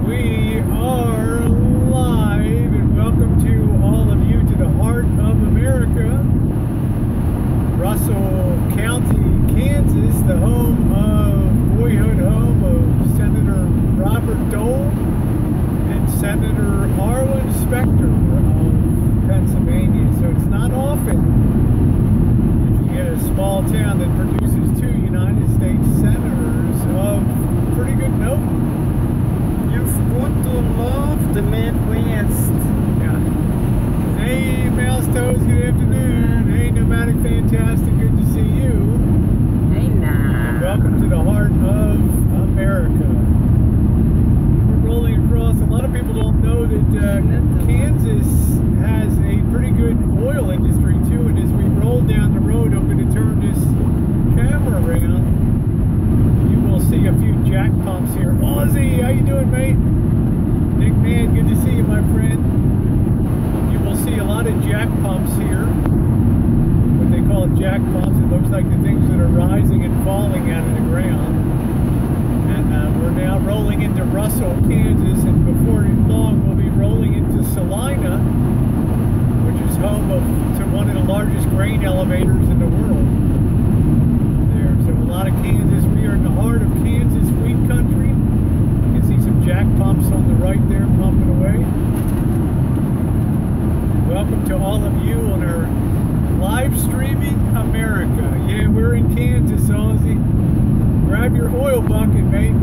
We are live, and welcome to all of you to the heart of America, Russell County, Kansas, the boyhood home of Senator Robert Dole and Senator Arlen Specter of Pennsylvania. So it's not often you get a small town that produces two United States senators of pretty good note. You've got to love the Midwest. Yeah. Hey, Mouse Toes, good afternoon. Hey, Nomadic Fantastic, good to see you. Hey, now. And welcome to the heart of America. We're rolling across. A lot of people don't know that Kansas has a pretty good oil industry too. And as we roll down the road, I'm going to turn this camera around. You will see a few jack pumps here. Ozzy, how you doing, mate? Nick Man, good to see you, my friend. You will see a lot of jack pumps here. What they call jack pumps. It looks like the things that are rising and falling out of the ground. And we're now rolling into Russell, Kansas, and before long we'll be rolling into Salina, which is home to one of the largest grain elevators in the world. So a lot of Kansas. We are in the heart of Kansas wheat country. You can see some jack pumps on the right there pumping away. Welcome to all of you on our live streaming America. Yeah, we're in Kansas, Aussie. Grab your oil bucket, mate.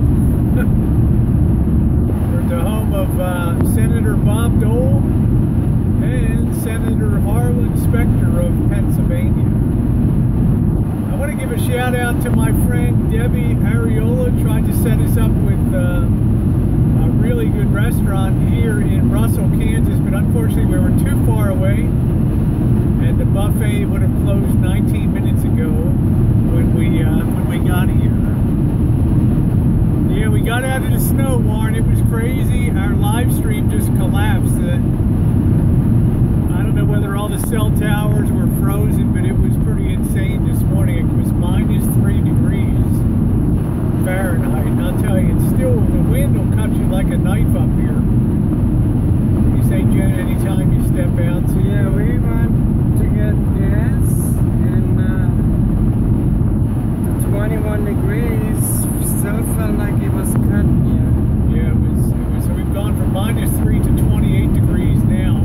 We're the home of Senator Bob Dole and Senator Arlen Specter of Pennsylvania. I want to give a shout out to my friend Debbie Ariola. Tried to set us up with a really good restaurant here in Russell, Kansas, but unfortunately we were too far away, and the buffet would have closed 19 minutes ago when we got here. Yeah, we got out of the snow, Warren. It was crazy. Our live stream just collapsed. I don't know whether all the cell towers were frozen, but it was pretty insane this morning. It was -3 degrees Fahrenheit. And I'll tell you, it's still, the wind will cut you like a knife up here. You say, Jen, anytime you step out. So yeah, we went to get gas, and the 21 degrees still felt like it was cutting you. Yeah, it was. So we've gone from -3 to 28 degrees now.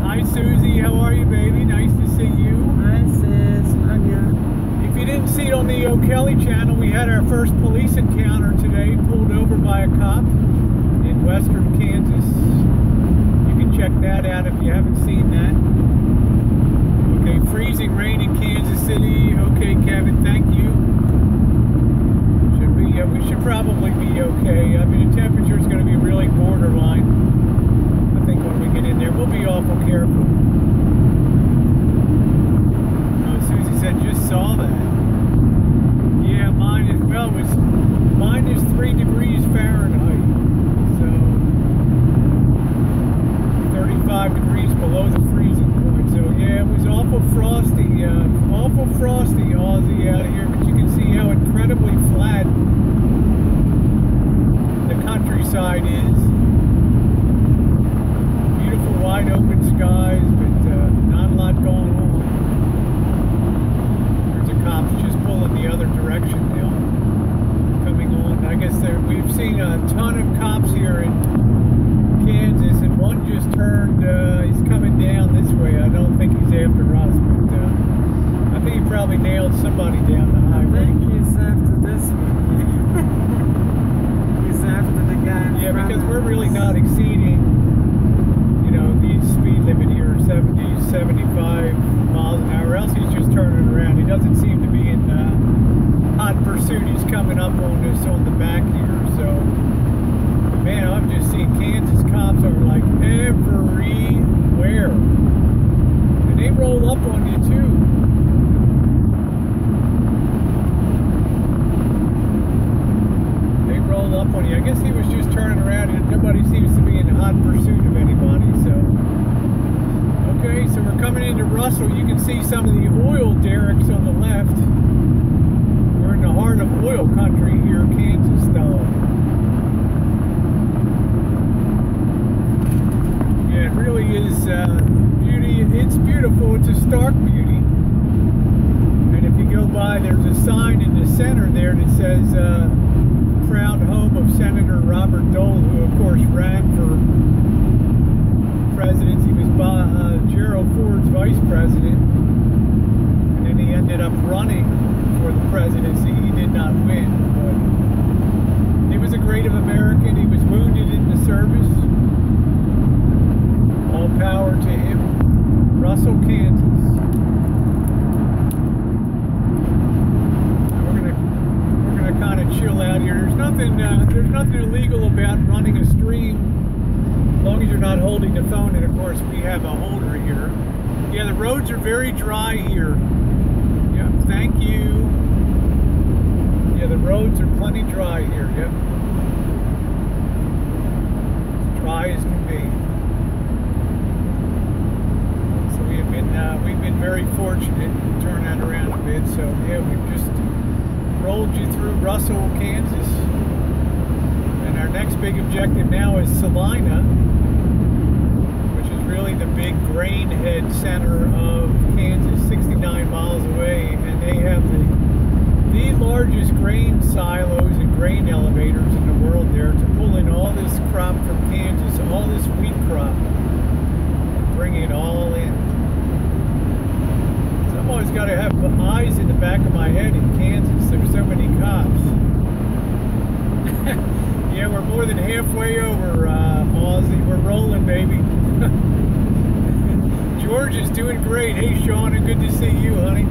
Hi Susie, how are you, baby? Nice to see you. Hi sis, love ya. If you didn't see it on the O'Kelly channel, we had our first police encounter today, pulled over by a cop in western Kansas. You can check that out if you haven't seen that. Okay, freezing rain in Kansas City. Okay, Kevin, thank you. We should probably be okay. I mean, the temperature is going to be really borderline. I think when we get in there, we'll be awful careful. Susie said, just saw that. Yeah, it was -3 degrees Fahrenheit. So 35 degrees below the freezing point. So yeah, it was awful frosty, Aussie out here. But you can see how incredibly flat the countryside is. Beautiful wide open skies, but not a lot going on. There's a cop just pulling the other direction now, coming on. I guess we've seen a ton of cops here in Kansas, and one just turned, he's coming down this way. I don't think he's after us, but I think he probably nailed somebody down the highway. I think he's after this one. He's after the guy. Yeah, because we're really not exceeding, you know, the speed limit here, 70, 75 miles an hour, else he's just turning around. He doesn't seem to be in hot pursuit. He's coming up on us on the back here, so, man, I've just seen Kansas cops are like everywhere. And they roll up on you, too. They roll up on you. I guess he was just turning around, and nobody seems to be in hot pursuit of anybody, so. Okay, so we're coming into Russell. You can see some of the oil derricks on the left. We're in the heart of oil country here, Kansas, though. stark beauty. And if you go by, there's a sign in the center there that says proud home of Senator Robert Dole, who of course ran for presidency. He was Gerald Ford's vice president, and then he ended up running for the presidency. He did not win, but he was a great American. He was wounded in the service. All power to him. Russell, Kansas. We're gonna kind of chill out here. There's nothing illegal about running a stream, as long as you're not holding the phone. And of course, we have a holder here. Yeah, the roads are very dry here. Yeah, thank you. Yeah, the roads are plenty dry here. Yep, dry as can be. We've been very fortunate to turn that around a bit. So yeah, we've just rolled you through Russell, Kansas, and our next big objective now is Salina, which is really the big grain head center of Kansas, 69 miles away, and they have the largest grain silos and grain elevators in the world there to pull in all this crop from Kansas, all this wheat crop, and bring it all in. I've always got to have eyes in the back of my head in Kansas. There's so many cops. Yeah, we're more than halfway over, Aussie. We're rolling, baby. George is doing great. Hey, Shauna, good to see you, honey.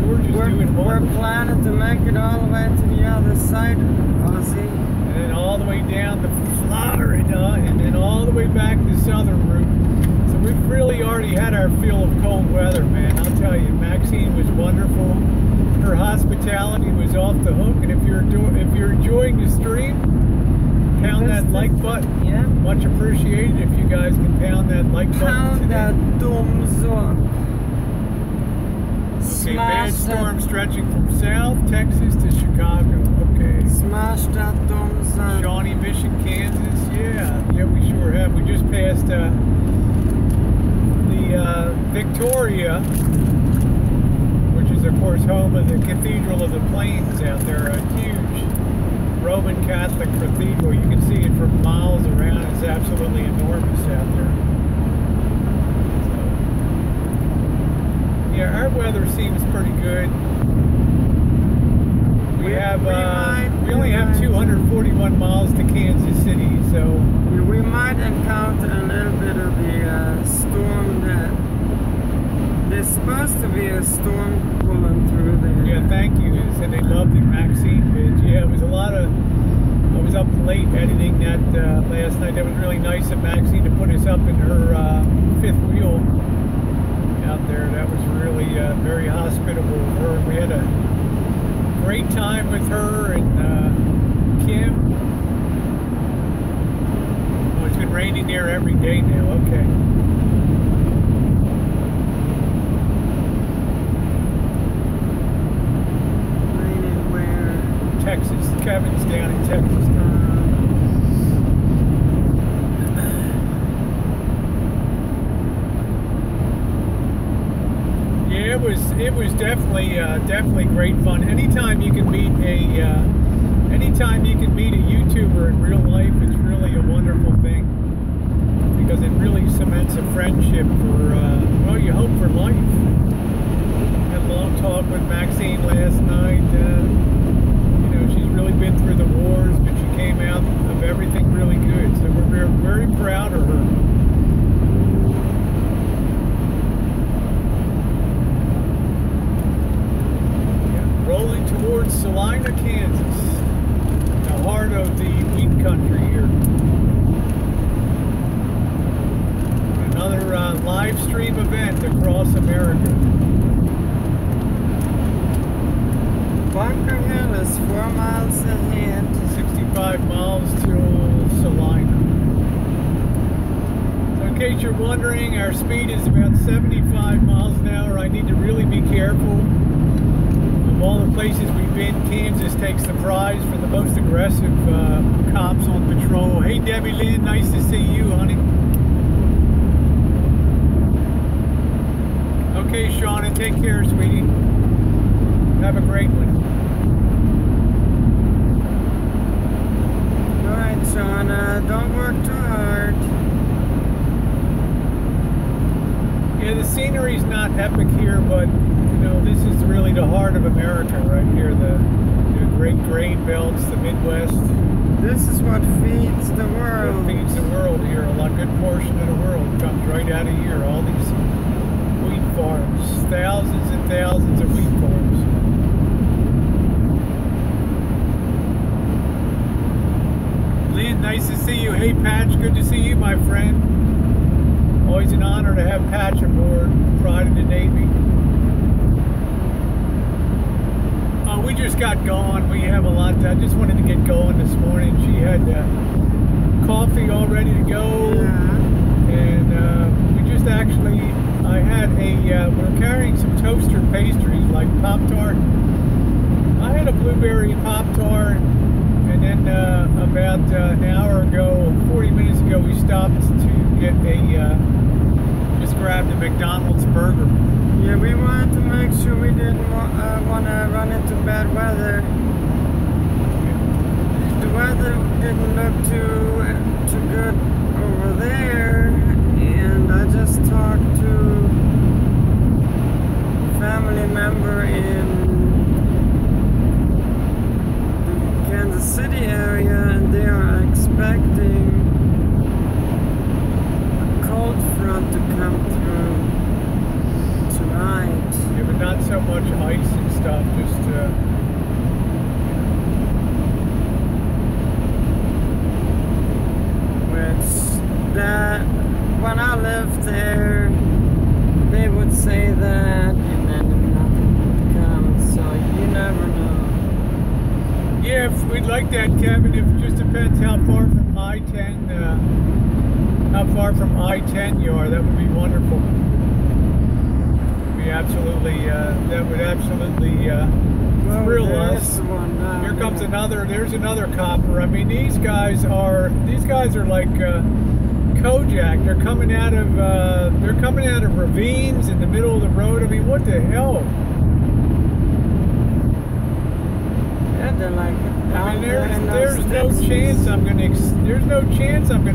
George is doing wonderful. We're planning to make it all the way to the other side, Aussie. And then all the way down to Florida, and then all the way back to southern route. We've really already had our fill of cold weather, man. I'll tell you, Maxine was wonderful. Her hospitality was off the hook. And if you're enjoying the stream, pound that like button. Yeah. Much appreciated if you guys can pound that like button. Pound that thumbs up. Okay, bad storm stretching from South Texas to Chicago. Okay. Smash that thumbs up. Shawnee Mission, Kansas. Yeah, we sure have. We just passed Victoria, which is of course home of the Cathedral of the Plains out there, a huge Roman Catholic cathedral. You can see it for miles around. It's absolutely enormous out there. So, yeah, our weather seems pretty good. We only have 241 miles to Kansas City, so we might encounter a little bit of the storm that there's supposed to be a storm pulling through there. Yeah, thank you. They said they loved it, Maxine did. Yeah, it was a lot of. I was up late editing that last night. That was really nice of Maxine to put us up in her fifth wheel out there. That was really very hospitable of her. We had a great time with her and Kim. Oh, it's been raining there every day now. Okay. Raining where? Texas. Kevin's down in Texas now. Yeah, it was definitely great fun. Anytime you can meet a YouTuber in real life, it's really a wonderful thing, because it really cements a friendship for well, you hope for life. Had a long talk with Maxine last night. You know, she's really been through the wars, but she came out of everything really good. So we're very proud of her. Rolling towards Salina, Kansas, the heart of the wheat country here. Another live stream event across America. Bunker Hill is 4 miles ahead. 65 miles till Salina. So in case you're wondering, our speed is about 75 miles an hour. I need to really be careful. Of all the places we've been, Kansas takes the prize for the most aggressive cops on patrol. Hey, Debbie Lynn, nice to see you, honey. Okay, Sean, and take care, sweetie. Have a great one. Alright, Sean, don't work too hard. Yeah, the scenery's not epic here, but you know, this is really the heart of America right here. The great grain belts, the Midwest. This is what feeds the world. What feeds the world here. A good portion of the world comes right out of here. All these wheat farms, thousands and thousands of wheat farms. Lynn, nice to see you. Hey, Patch, good to see you, my friend. Always an honor to have Patch aboard. Pride of the Navy. We just got going. We have a lot. I just wanted to get going this morning. She had coffee all ready to go. Yeah. And we just actually, I had we're carrying some toaster pastries like Pop-Tart. I had a blueberry Pop-Tart, and then about an hour ago, 40 minutes ago, we stopped to get just grabbed a McDonald's burger. Yeah, we wanted to make sure we didn't want to run into bad weather. The weather didn't look too good over there, and I just talked to a family member in the Kansas City area, and they are expecting a cold front to come through tonight. Yeah, but not so much ice and stuff, just that when I lived there, they would say that, and then nothing would come, so you never know. yeah, if we'd like that, Kevin. It just depends how far from I-10, you are. That would be wonderful. Absolutely, that would absolutely thrill us. Here comes there's another copper. I mean, these guys are like Kojak. They're coming out of ravines in the middle of the road. I mean, what the hell? Yeah, they're like, I mean, there's no chance I'm gonna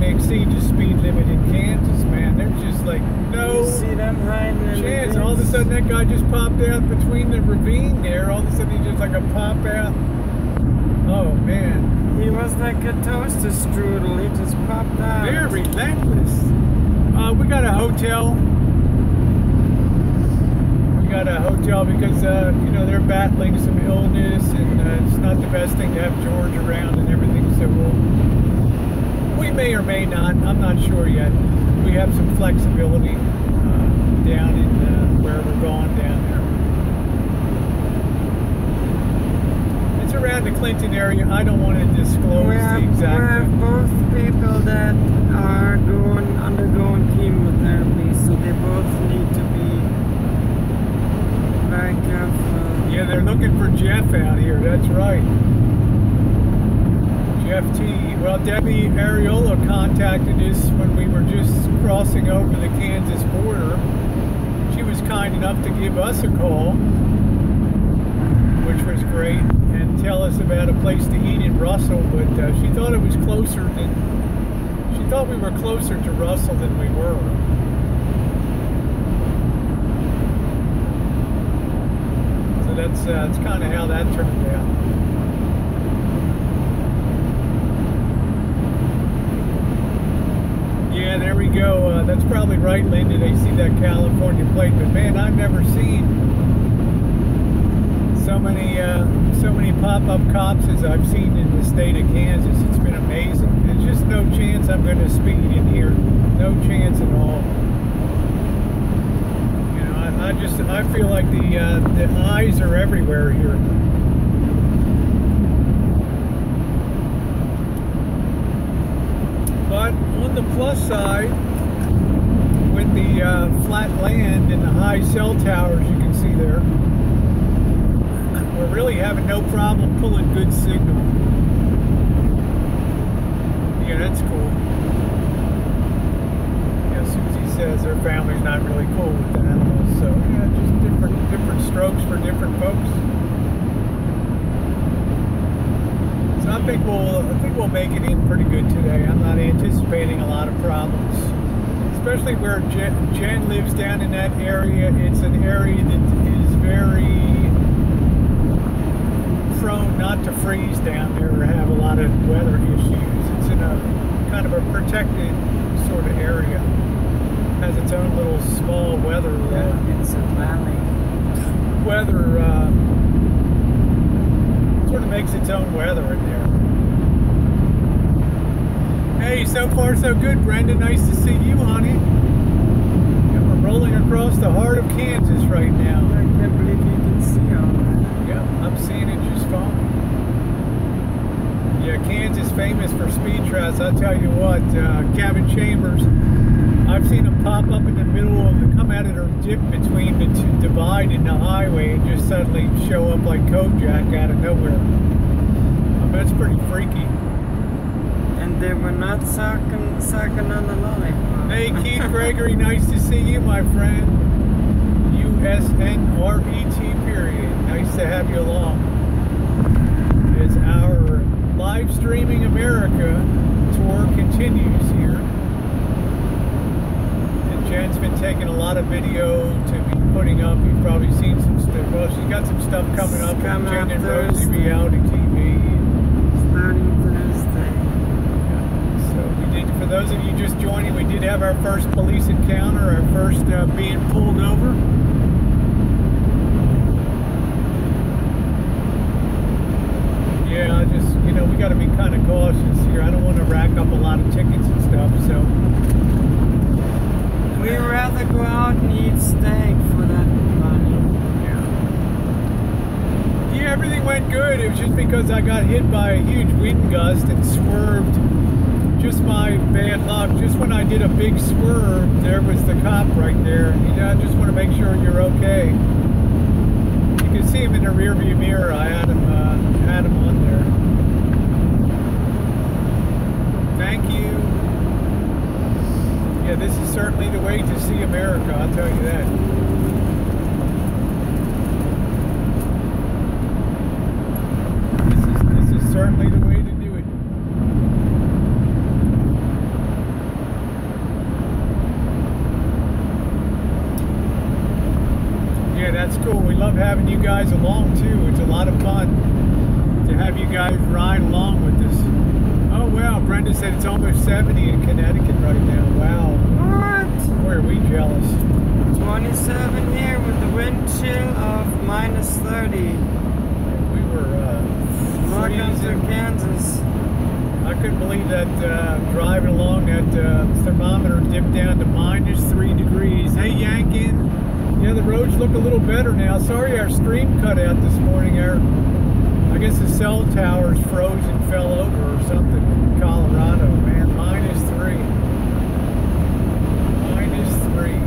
exceed the speed limit in Kansas, man. There's just like no you see them hiding in chance. the All of a sudden, that guy just popped out between the ravine there. All of a sudden, he just like a pop out. Oh man. He was like a toaster strudel. He just popped out. They're relentless. We got a hotel. Because you know, they're battling some illness, and it's not the best thing to have George around and everything. So we may or may not. I'm not sure yet. We have some flexibility down in where we're going down there. It's around the Clinton area. I don't want to disclose the exact. We have both people that are undergoing chemotherapy, so they both need to be very careful. Yeah, they're looking for Jeff out here. That's right. Jeff T. Well, Debbie Ariola contacted us when we were just crossing over the Kansas border. She was kind enough to give us a call, which was great, and tell us about a place to eat in Russell. But she thought it was closer than. She thought we were closer to Russell than we were. That's kind of how that turned out. Yeah, there we go. That's probably right, Linda. They see that California plate, but man, I've never seen so many pop-up cops as I've seen in the state of Kansas. It's been amazing. There's just no chance I'm going to speed in here. No chance at all. I feel like the eyes are everywhere here. But on the plus side, with the flat land and the high cell towers you can see there, we're really having no problem pulling good signal. Yeah, that's cool. Yeah, Susie said because their family's not really cool with animals. So yeah, just different strokes for different folks. So I think we'll make it in pretty good today. I'm not anticipating a lot of problems, especially where Jen lives down in that area. It's an area that is very prone not to freeze down there or have a lot of weather issues. It's in a kind of a protected sort of area. Has its own little small weather. It's a valley. Weather sort of makes its own weather in there. Hey, so far so good, Brenda. Nice to see you, honey. And we're rolling across the heart of Kansas right now. I can't believe you can see all that. Yep, I'm seeing it just fine. Yeah, Kansas famous for speed traps. I'll tell you what, Cabin Chambers, I've seen them pop up in the middle of come out of their dip between the two divide in the highway and just suddenly show up like Kojak out of nowhere. That's pretty freaky. And they were not sucking on the lollipop. Hey, Keith Gregory, nice to see you, my friend. USNRET period. Nice to have you along. As our live streaming America tour continues here. And Jen's been taking a lot of video to be putting up. You've probably seen some stuff. Well, she's got some stuff coming up on Jen and Rosie Reality TV. Starting Thursday. Yeah. So we did, for those of you just joining, we did have our first police encounter, our first being pulled over. Yeah, I just, you know, we got to be kind of cautious here. I don't want to rack up a lot of tickets and stuff, so. We'd rather go out and eat steak for that money. Yeah, everything went good. It was just because I got hit by a huge wind gust and swerved. Just my bad luck. Just when I did a big swerve, there was the cop right there. You know, I just want to make sure you're okay. You can see him in the rearview mirror. I had him on there. Thank you. Yeah, this is certainly the way to see America, I'll tell you that. This is certainly the way to do it. Yeah, that's cool. We love having you guys along too. It's a lot of fun to have you guys ride along with us. Oh wow, Brenda said it's almost 70 in Connecticut right now. Wow. What? Boy, are we jealous. 27 here with the wind chill of -30. We were Welcome to freezing. Kansas. I couldn't believe that driving along that thermometer dipped down to -3 degrees. Hey, Yankin. Yeah, the roads look a little better now. Sorry our stream cut out this morning. I guess the cell towers froze and fell over or something in Colorado. Man, -3. -3.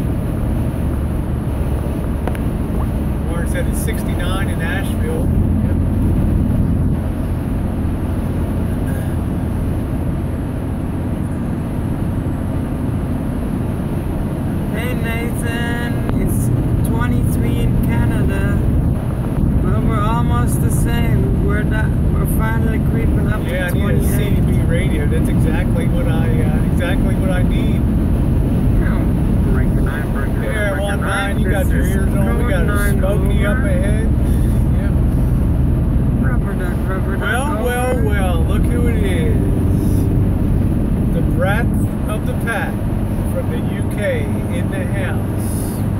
Warren said it's 69 in Asheville. Yep. Hey Nathan, it's 23 in Canada. Well, we're almost the same. We're finally creeping up Yeah, I to need a 28. CB radio. That's exactly what I need. There, 19. You got your ears on. We got a Smoky up ahead. Yep. Rubber duck, Well. Look who it is. The brat of the pack from the UK in the house.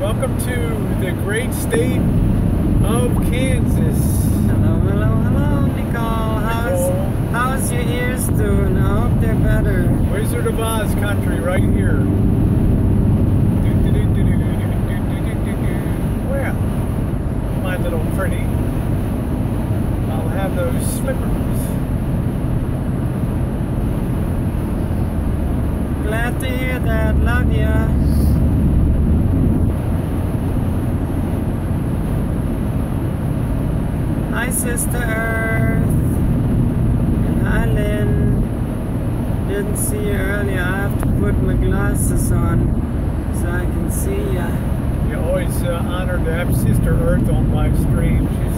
Welcome to the great state of Kansas. Hello, Nicole. How's your ears doing? I hope they're better. Wizard of Oz country right here. Well, my little pretty. I'll have those slippers. Glad to hear that. Love ya. Hi, Sister Earth. And hi, Lynn. Didn't see you earlier. I have to put my glasses on so so I can see ya. You're always honored to have Sister Earth on my stream. She's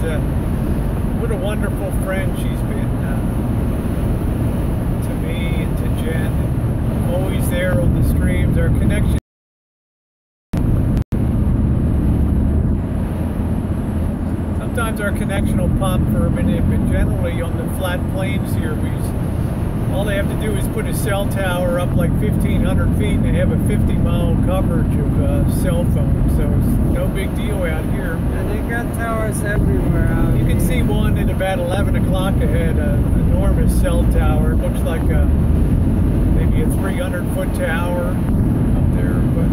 what a wonderful friend she's been to me and to Jen. Always there on the streams. Our connection. Sometimes our connection will pop for a minute, but generally on the flat plains here, all they have to do is put a cell tower up like 1,500 feet and they have a 50-mile coverage of cell phone, so it's no big deal out here. And they got towers everywhere out You can here. see one at about 11 o'clock ahead, an enormous cell tower. It looks like maybe a 300-foot tower up there, but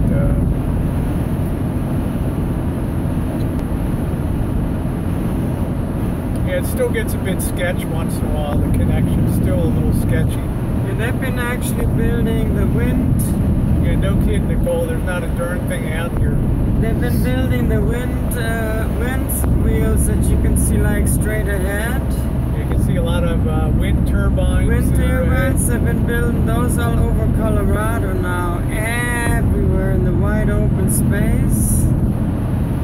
yeah, it still gets a bit sketchy once in a while. The connection's still a little sketchy. And they've been actually building the wind. Yeah, no kidding, Nicole. There's not a darn thing out here. They've been building the wind wheels that you can see like straight ahead. You can see a lot of wind turbines. Wind turbines, they've been building those all over Colorado now, everywhere in the wide open space.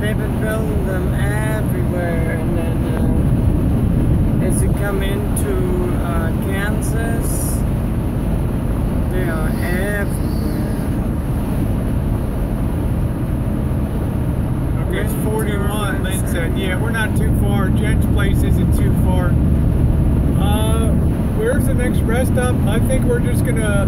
They've been building them everywhere, and then as you come into Kansas, they are everywhere. Okay, it's 41, Lynn said. Yeah, we're not too far. Jen's place isn't too far. Where's the next rest stop? I think we're just gonna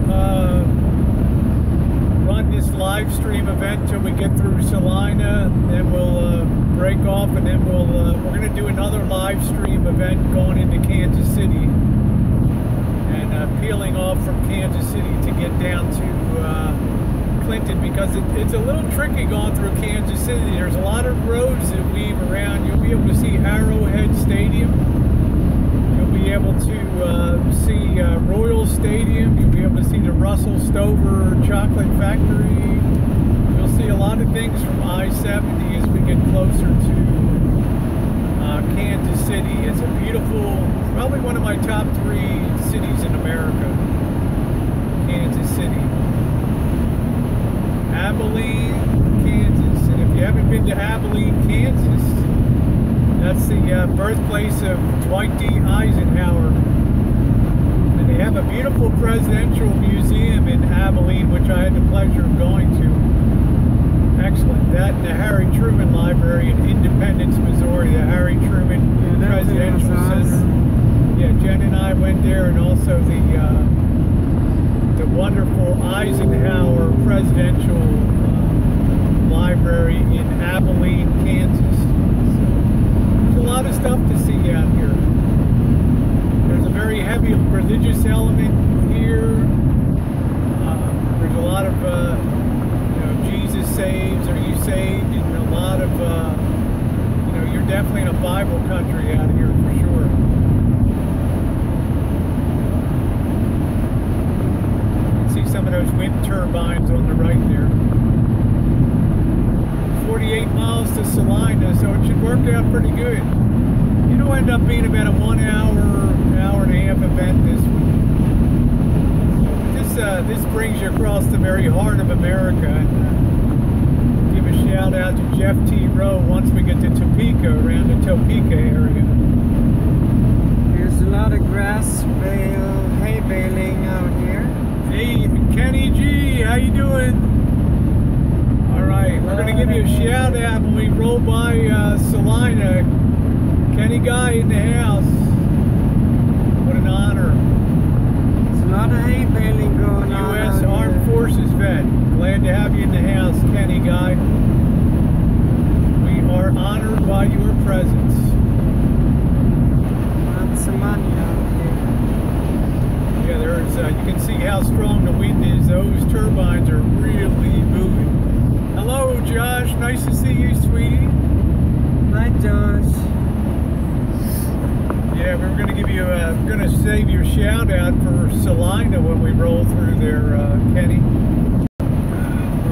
run this live stream event till we get through Salina, then we'll break off, and then we're gonna do another live stream event going into Kansas City, and peeling off from Kansas City to get down to Clinton, because it's a little tricky going through Kansas City. There's a lot of roads that weave around. You'll be able to see Arrowhead Stadium. You'll be able to see Royal Stadium. You'll be able to see the Russell Stover Chocolate Factory. You'll see a lot of things from I-70 as we get closer to Kansas City. It's a beautiful, probably one of my top 3 cities in America, Kansas City. Abilene, Kansas. And if you haven't been to Abilene, Kansas, that's the birthplace of Dwight D. Eisenhower. And they have a beautiful presidential museum in Abilene, which I had the pleasure of going to. Excellent. That and the Harry Truman Library in Independence, Missouri, the Harry Truman Presidential Center. Yeah, Jen and I went there, and also the wonderful Eisenhower Presidential Library in Abilene, Kansas. A lot of stuff to see out here. There's a very heavy religious element here. There's a lot of, Jesus saves, are you saved? And a lot of, you're definitely in a Bible country out here for sure. You can see some of those wind turbines on the right there. 48 miles to Salina, so it should work out pretty good. It'll end up being about a 1 hour, hour and a half event this week. This brings you across the very heart of America. And, give a shout out to Jeff T. Rowe once we get to Topeka, around the Topeka area. There's a lot of hay baling out here. Hey, Kenny G, how you doing? Alright, we're going to give you a shout out when we roll by Salina. Kenny Guy in the house. What an honor. There's a lot of hay baling going on. U.S. Armed Forces vet. Glad to have you in the house, Kenny Guy. We are honored by your presence. Lots of money out here. Yeah, there's. You can see how strong the wind is. Those turbines are really moving. Hello, Josh. Nice to see you, sweetie. Hi, Josh. Yeah, we're going to give you. We're going to save your shout out for Salina when we roll through there, Kenny.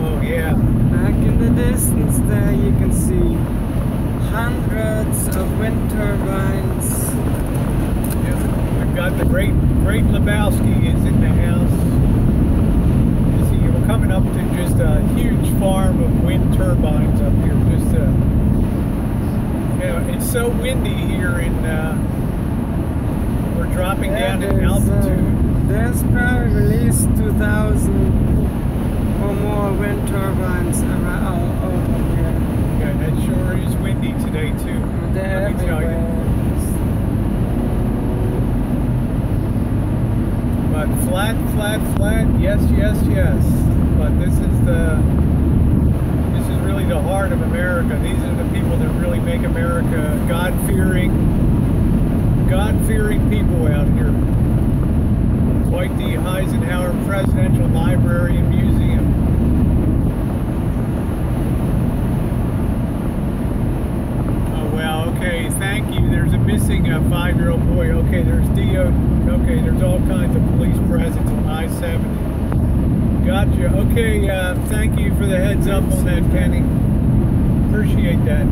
Oh yeah. Back in the distance there, you can see hundreds of wind turbines. Yeah, we've got the great Lebowski is in the house. You see, we're coming up to just a huge farm so windy here in, we're dropping down in altitude. There's probably at least 2,000 or more wind turbines around all over here. Yeah, that sure is windy today too. They're Let me tell you. But flat, yes, yes, yes. But this is really the heart of America. These are the people that really make America God-fearing people out here. Quite the Eisenhower Presidential Library and Museum. Oh wow, okay, thank you. There's a missing 5-year-old boy. Okay, there's okay, there's all kinds of police presence on I-70. Gotcha. Okay, thank you for the heads up on that, Kenny. Appreciate that.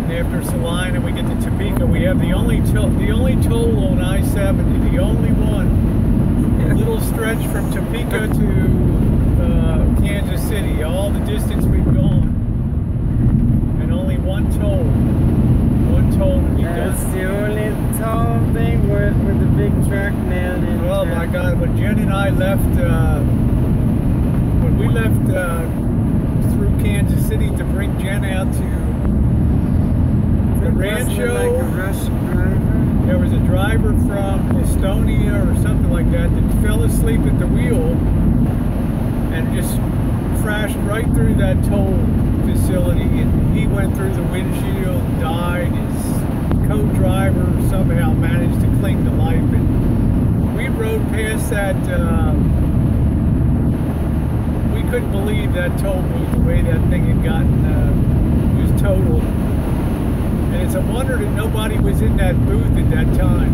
And after Salina, we get to Topeka. We have the only toll on I-70, the only one. A little stretch from Topeka to Kansas City. All the distance we've gone, and only one toll. One toll to be done. That's the only toll thing with the big truck nailed in. Oh my God! When Jen and I left, when we left through Kansas City to bring Jen out to the Rancho, like a Russian driver? There was a driver from Estonia or something like that fell asleep at the wheel and just crashed right through that toll facility, and he went through the windshield, died. His co-driver somehow managed to cling to life, and we rode past that. We couldn't believe that toll booth, the way that thing had gotten was totaled. And it's a wonder that nobody was in that booth at that time,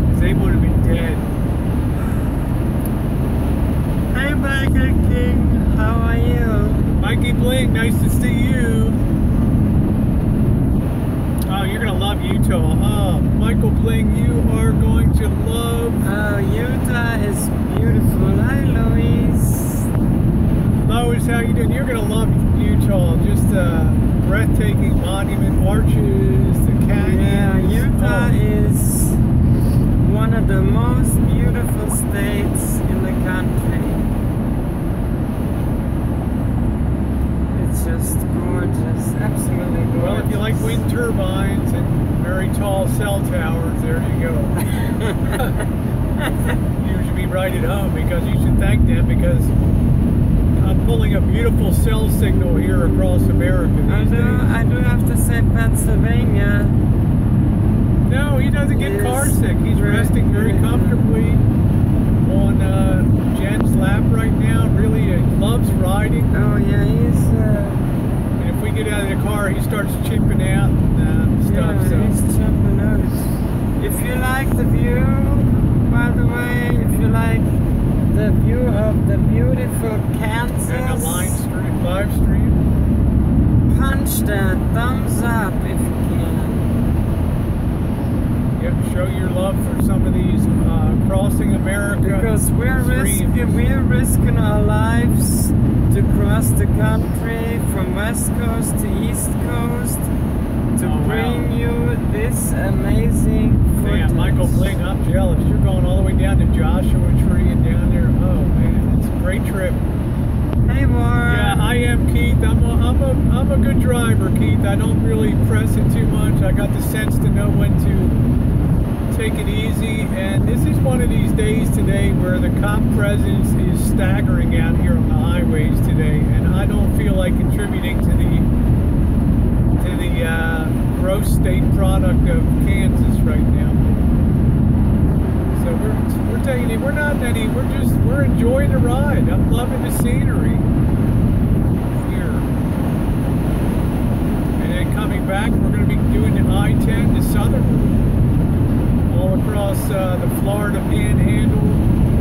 because they would have been dead. Hey, Michael King, how are you? Mikey Bling, nice to see you. Oh, you're going to love Utah. Oh, Michael Bling, you are going to love... Oh, Utah is beautiful. Hi, Louise. Lois, how you doing? You're going to love Utah. Just breathtaking monument arches, the canyons. Yeah, Utah is one of the most beautiful states in the country. It's just gorgeous, absolutely gorgeous. Well, if you like wind turbines and very tall cell towers, there you go. You should be right at home, because you should thank them, because I'm pulling a beautiful cell signal here across America these days. I do have to say Pennsylvania. No, he doesn't get car sick. He's resting very comfortably on Jen's lap right now. Really, he loves riding. Oh yeah, he's... and if we get out of the car, he starts chipping out and stuff. Yeah, so he's chipping out. If you like the view, by the way, if you like the view of the beautiful Kansas, and a live stream. Punch that thumbs up if you can. Yep, show your love for some of these crossing America. Because we're risking our lives to cross the country from West Coast to East Coast to bring you this amazing footage. Man, Michael Bling, I'm jealous. You're going all the way down to Joshua Tree and down there. Oh man, it's a great trip. Hey, Warren. Yeah, I am Keith. I'm a good driver, Keith. I don't really press it too much. I got the sense to know when to take it easy. And this is one of these days today where the cop presence is staggering out here on the highways today, and I don't feel like contributing to the gross state product of Kansas right now. So we're taking it. We're enjoying the ride. I'm loving the scenery here. And then coming back, we're going to be doing the I-10, the southern route, all across the Florida Panhandle,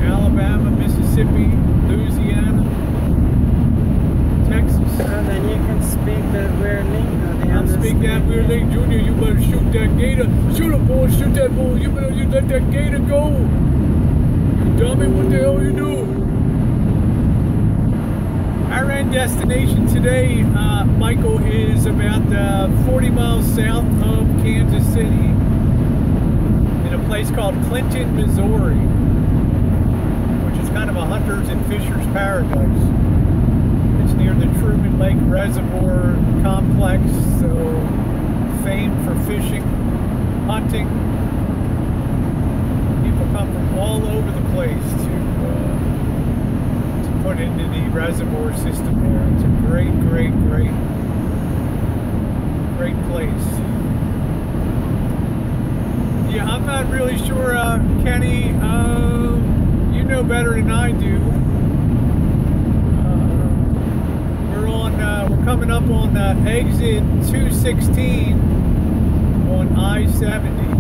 Alabama, Mississippi, Louisiana, Texas. And then you can speak the weird lingo. I'll speak that weird lingo. Junior, you better shoot that gator. Shoot him, boy. Shoot that bull. You better let that gator go. You dummy, what the hell you do? Our end destination today, Michael, is about 40 miles south of Kansas City in a place called Clinton, Missouri, which is kind of a hunter's and fisher's paradise. It's near the Truman Lake Reservoir complex, so famed for fishing, hunting. People come from all over the place to put into the reservoir system there. It's a great place. Yeah, I'm not really sure, Kenny, you know better than I do. We're coming up on exit 216 on I-70.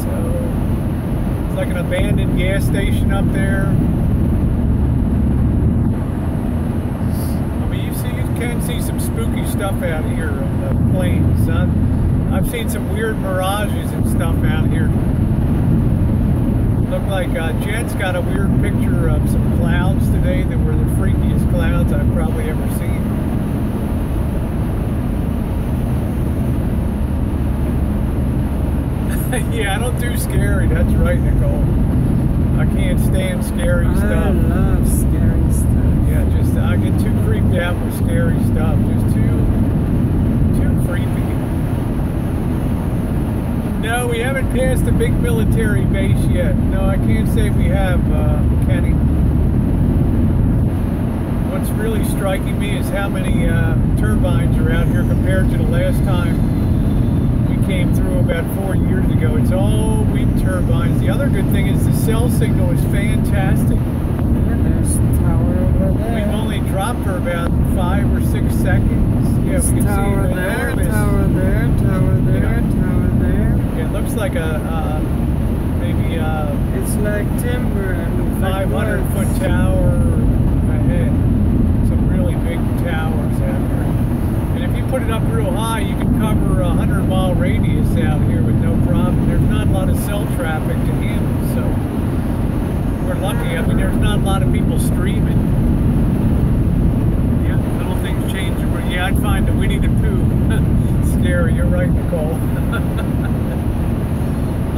So it's like an abandoned gas station up there. You can see some spooky stuff out here on the plains. I've seen some weird mirages and stuff out here. Look like Jen's got a weird picture of some clouds today that were the freakiest clouds I've probably ever seen. Yeah, I don't do scary. That's right, Nicole. I can't stand scary stuff. I love scary stuff. Yeah, just I get too creeped out with scary stuff. Just too creepy. No, we haven't passed a big military base yet. No, I can't say we have, Kenny. What's really striking me is how many turbines are out here compared to the last time we came through about 4 years ago. It's all wind turbines. The other good thing is the cell signal is fantastic. There's a tower over there. We've only dropped for about 5 or 6 seconds. Yeah, we can tower see there, enormous. tower there, tower there, tower there. Yeah, it looks like maybe it's like timber and 500-foot tower ahead. Some really big towers out here. And if you put it up real high, you can cover a 100-mile radius out here with no problem. There's not a lot of cell traffic to handle, so we're lucky. I mean, there's not a lot of people streaming. Yeah, little things change. Yeah, I'd find the Winnie the Pooh scary. You're right, Nicole.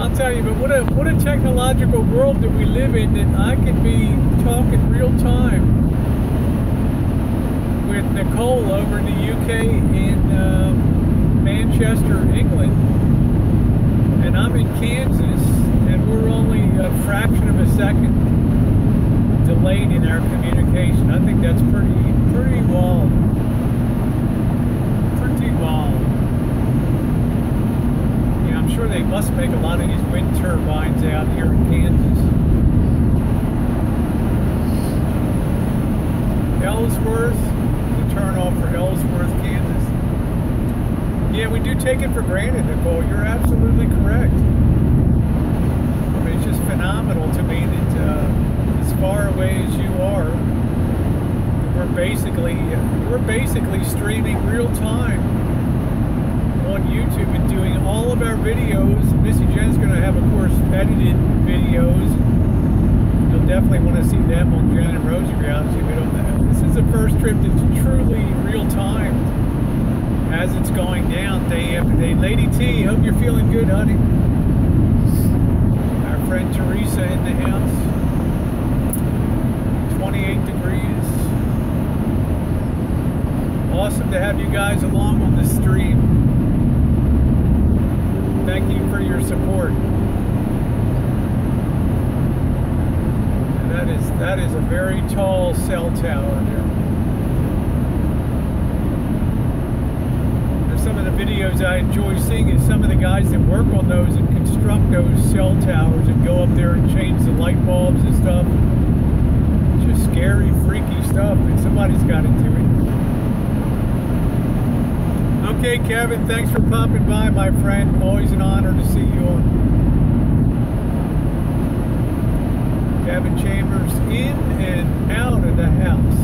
I'll tell you, but what a technological world that we live in, that I can be talking real time with Nicole over in the UK in Manchester, England, and I'm in Kansas, and we're only a fraction of a second delayed in our communication. I think that's pretty wild. Pretty wild. Yeah, I'm sure they must make a lot of these wind turbines out here in Kansas. Ellsworth, the turn off for Ellsworth, Kansas. Yeah, we do take it for granted, Nicole. You're absolutely correct. I mean, it's just phenomenal to me that as far away as you are, we're basically streaming real time on YouTube and doing all of our videos. Missy Jen's going to have, of course, edited videos. You'll definitely want to see them on Jen and Rosie Reality. This is the first trip that's truly real time as it's going down day after day. Lady T, hope you're feeling good, honey. Our friend Teresa in the house. 28 degrees. Awesome to have you guys along on the stream. Thank you for your support. And that is a very tall cell tower here. There's some of the videos I enjoy seeing is some of the guys that work on those and construct those cell towers and go up there and change the light bulbs and stuff. It's just scary, freaky stuff, and somebody's got to do it. Okay, Kevin, thanks for popping by, my friend. Always an honor to see you on. Kevin Chambers in and out of the house.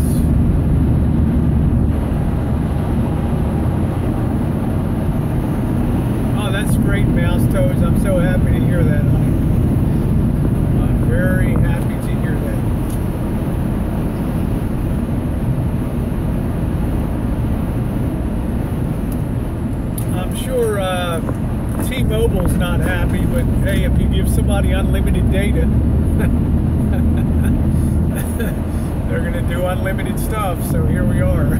Oh, that's great, Mouse Toes. I'm so happy to hear that, honey. I'm very happy to hear that. sure T-Mobile's not happy, but hey, if you give somebody unlimited data, they're going to do unlimited stuff, so here we are.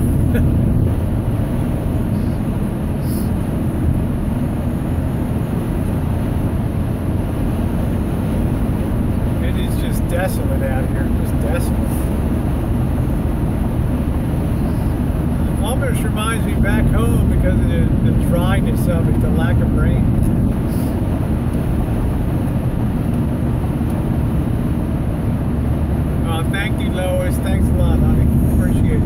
It is just desolate out here, just desolate. Almost reminds me back home because of the dryness of it, the lack of rain. Thank you, Lois. Thanks a lot, honey. Appreciate it.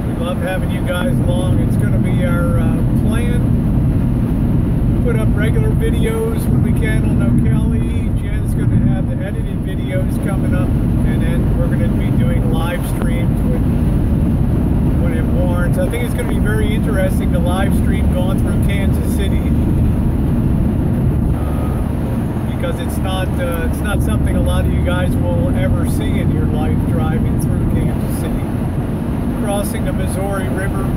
We love having you guys along. It's going to be our plan. Put up regular videos when we can on O'Kelly. Jen's going to have the edited videos coming up, and then we're going to be doing live streams when it warrants. I think it's going to be very interesting to live stream going through Kansas City. Because it's not something a lot of you guys will ever see in your life, driving through Kansas City, crossing the Missouri River.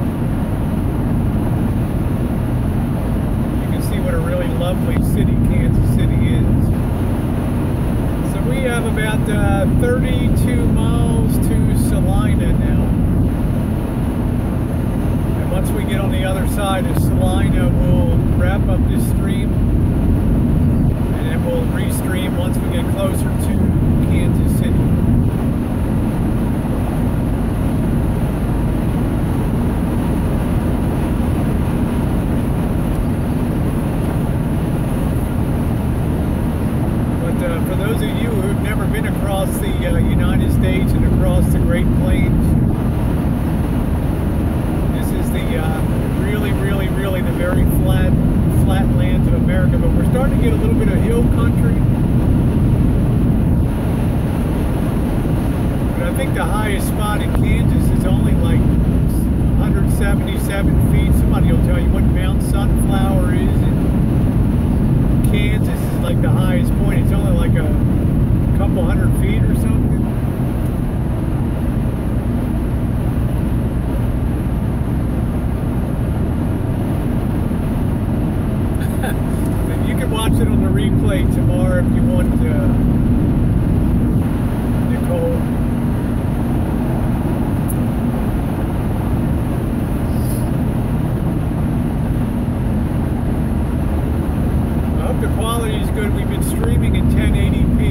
You can see what a really lovely city Kansas City is. So we have about 32 miles to Salina now. And once we get on the other side of Salina, we'll wrap up this stream. And we'll restream once we get closer to Kansas City. But for those of you who've never been across the United States and across the Great Plains, this is the really the very flat lands of America, but we're starting to get a little bit of hill country. But I think the highest spot in Kansas is only like 177 feet. Somebody will tell you what Mount Sunflower is in Kansas. Is like the highest point. It's only like a couple hundred feet or something. Watch it on the replay tomorrow if you want to, Nicole. I hope the quality is good. We've been streaming in 1080p.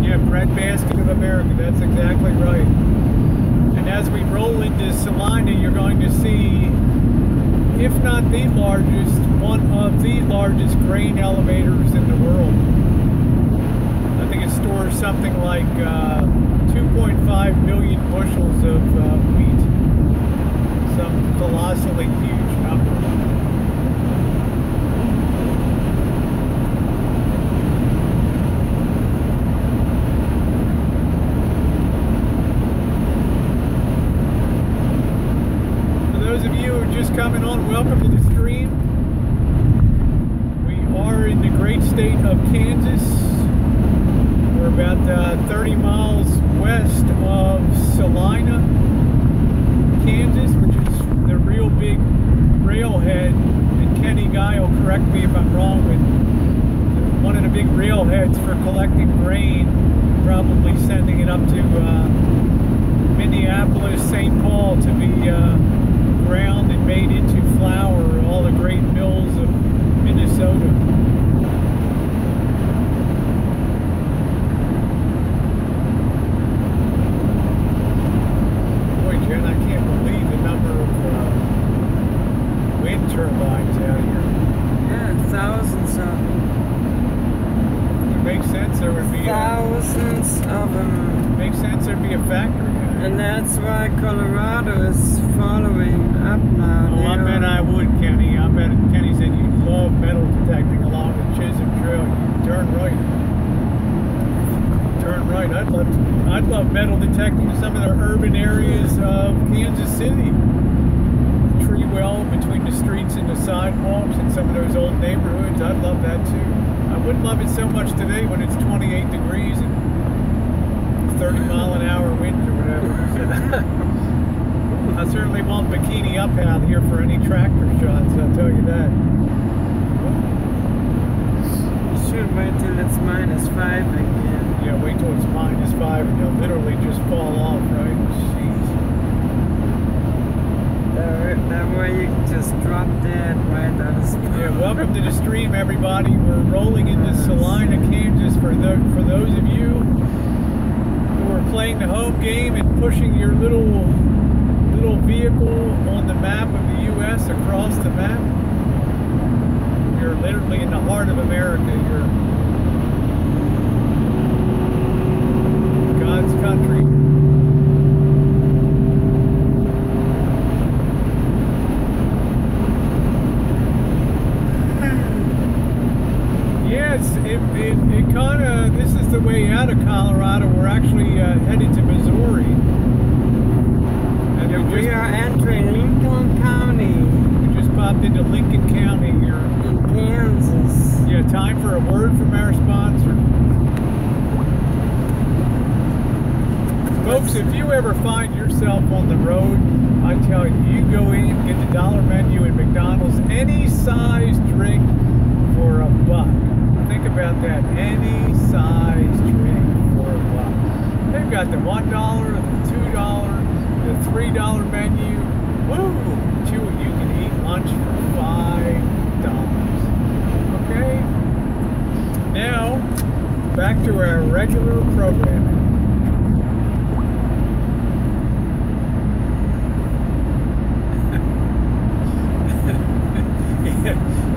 Yeah, breadbasket of America, that's exactly right. And as we roll into Salina, you're going to see, if not the largest, one of the largest grain elevators in the world. I think it stores something like 2.5 million bushels of wheat. Some colossally huge number. For those of you who are just coming on, welcome to the stream. In the great state of Kansas. We're about 30 miles west of Salina, Kansas, which is the real big railhead. And Kenny Guy will correct me if I'm wrong, but one of the big railheads for collecting grain, probably sending it up to Minneapolis, St. Paul to be ground and made into flour, all the great mills of Minnesota. Turbines out here. Yeah, thousands of them. It makes sense there would be thousands of them. Makes sense there'd be a factory out here. And that's why Colorado is following up now. Oh, I bet I would, Kenny. I bet Kenny said you love metal detecting along the Chisholm Trail. You turn right. Turn right. I'd love metal detecting in some of the urban areas of Kansas City. Tree well between the streets and the sidewalks in some of those old neighborhoods. I'd love that too. I wouldn't love it so much today when it's 28 degrees and 30 mile an hour wind or whatever. I certainly won't bikini up out here for any tractor shots, I'll tell you that. You should wait till it's -5 again. Yeah, wait till it's -5 and you'll literally just fall off, right? Jeez. That way you can just drop dead right on the spot. Yeah, welcome to the stream, everybody. We're rolling into Salina, Kansas. For those of you who are playing the home game and pushing your little vehicle on the map of the U.S. across the map, you're literally in the heart of America. You're God's country. It kind of, this is the way out of Colorado. We're actually headed to Missouri. And we are entering Lincoln County. We just popped into Lincoln County here. In Kansas. Yeah, time for a word from our sponsor. Folks, if you ever find yourself on the road, I tell you, you go in, get the dollar menu at McDonald's, any size drink for $1. Think about that. Any size drink for $1. They've got the $1, the $2, the $3 menu. Woo! You can eat lunch for $5. Okay? Now, back to our regular programming.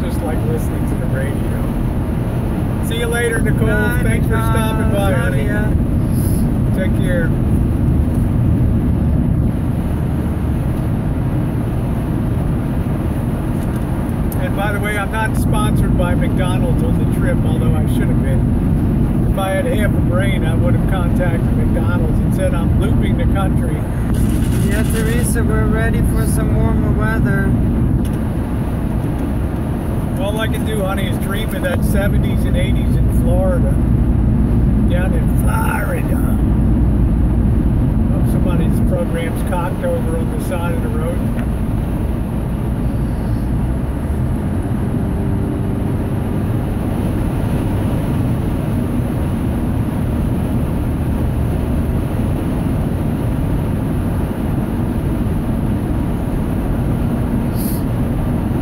Just like listening to the radio. See you later, Nicole. Bye, Thanks for stopping by, honey. Take care. And by the way, I'm not sponsored by McDonald's on the trip, although I should have been. If I had half a brain, I would have contacted McDonald's and said I'm looping the country. Yeah, Teresa, we're ready for some warmer weather. All I can do, honey, is dream of that 70s and 80s in Florida. Down in Florida. Oh, somebody's program's cocked over on the side of the road.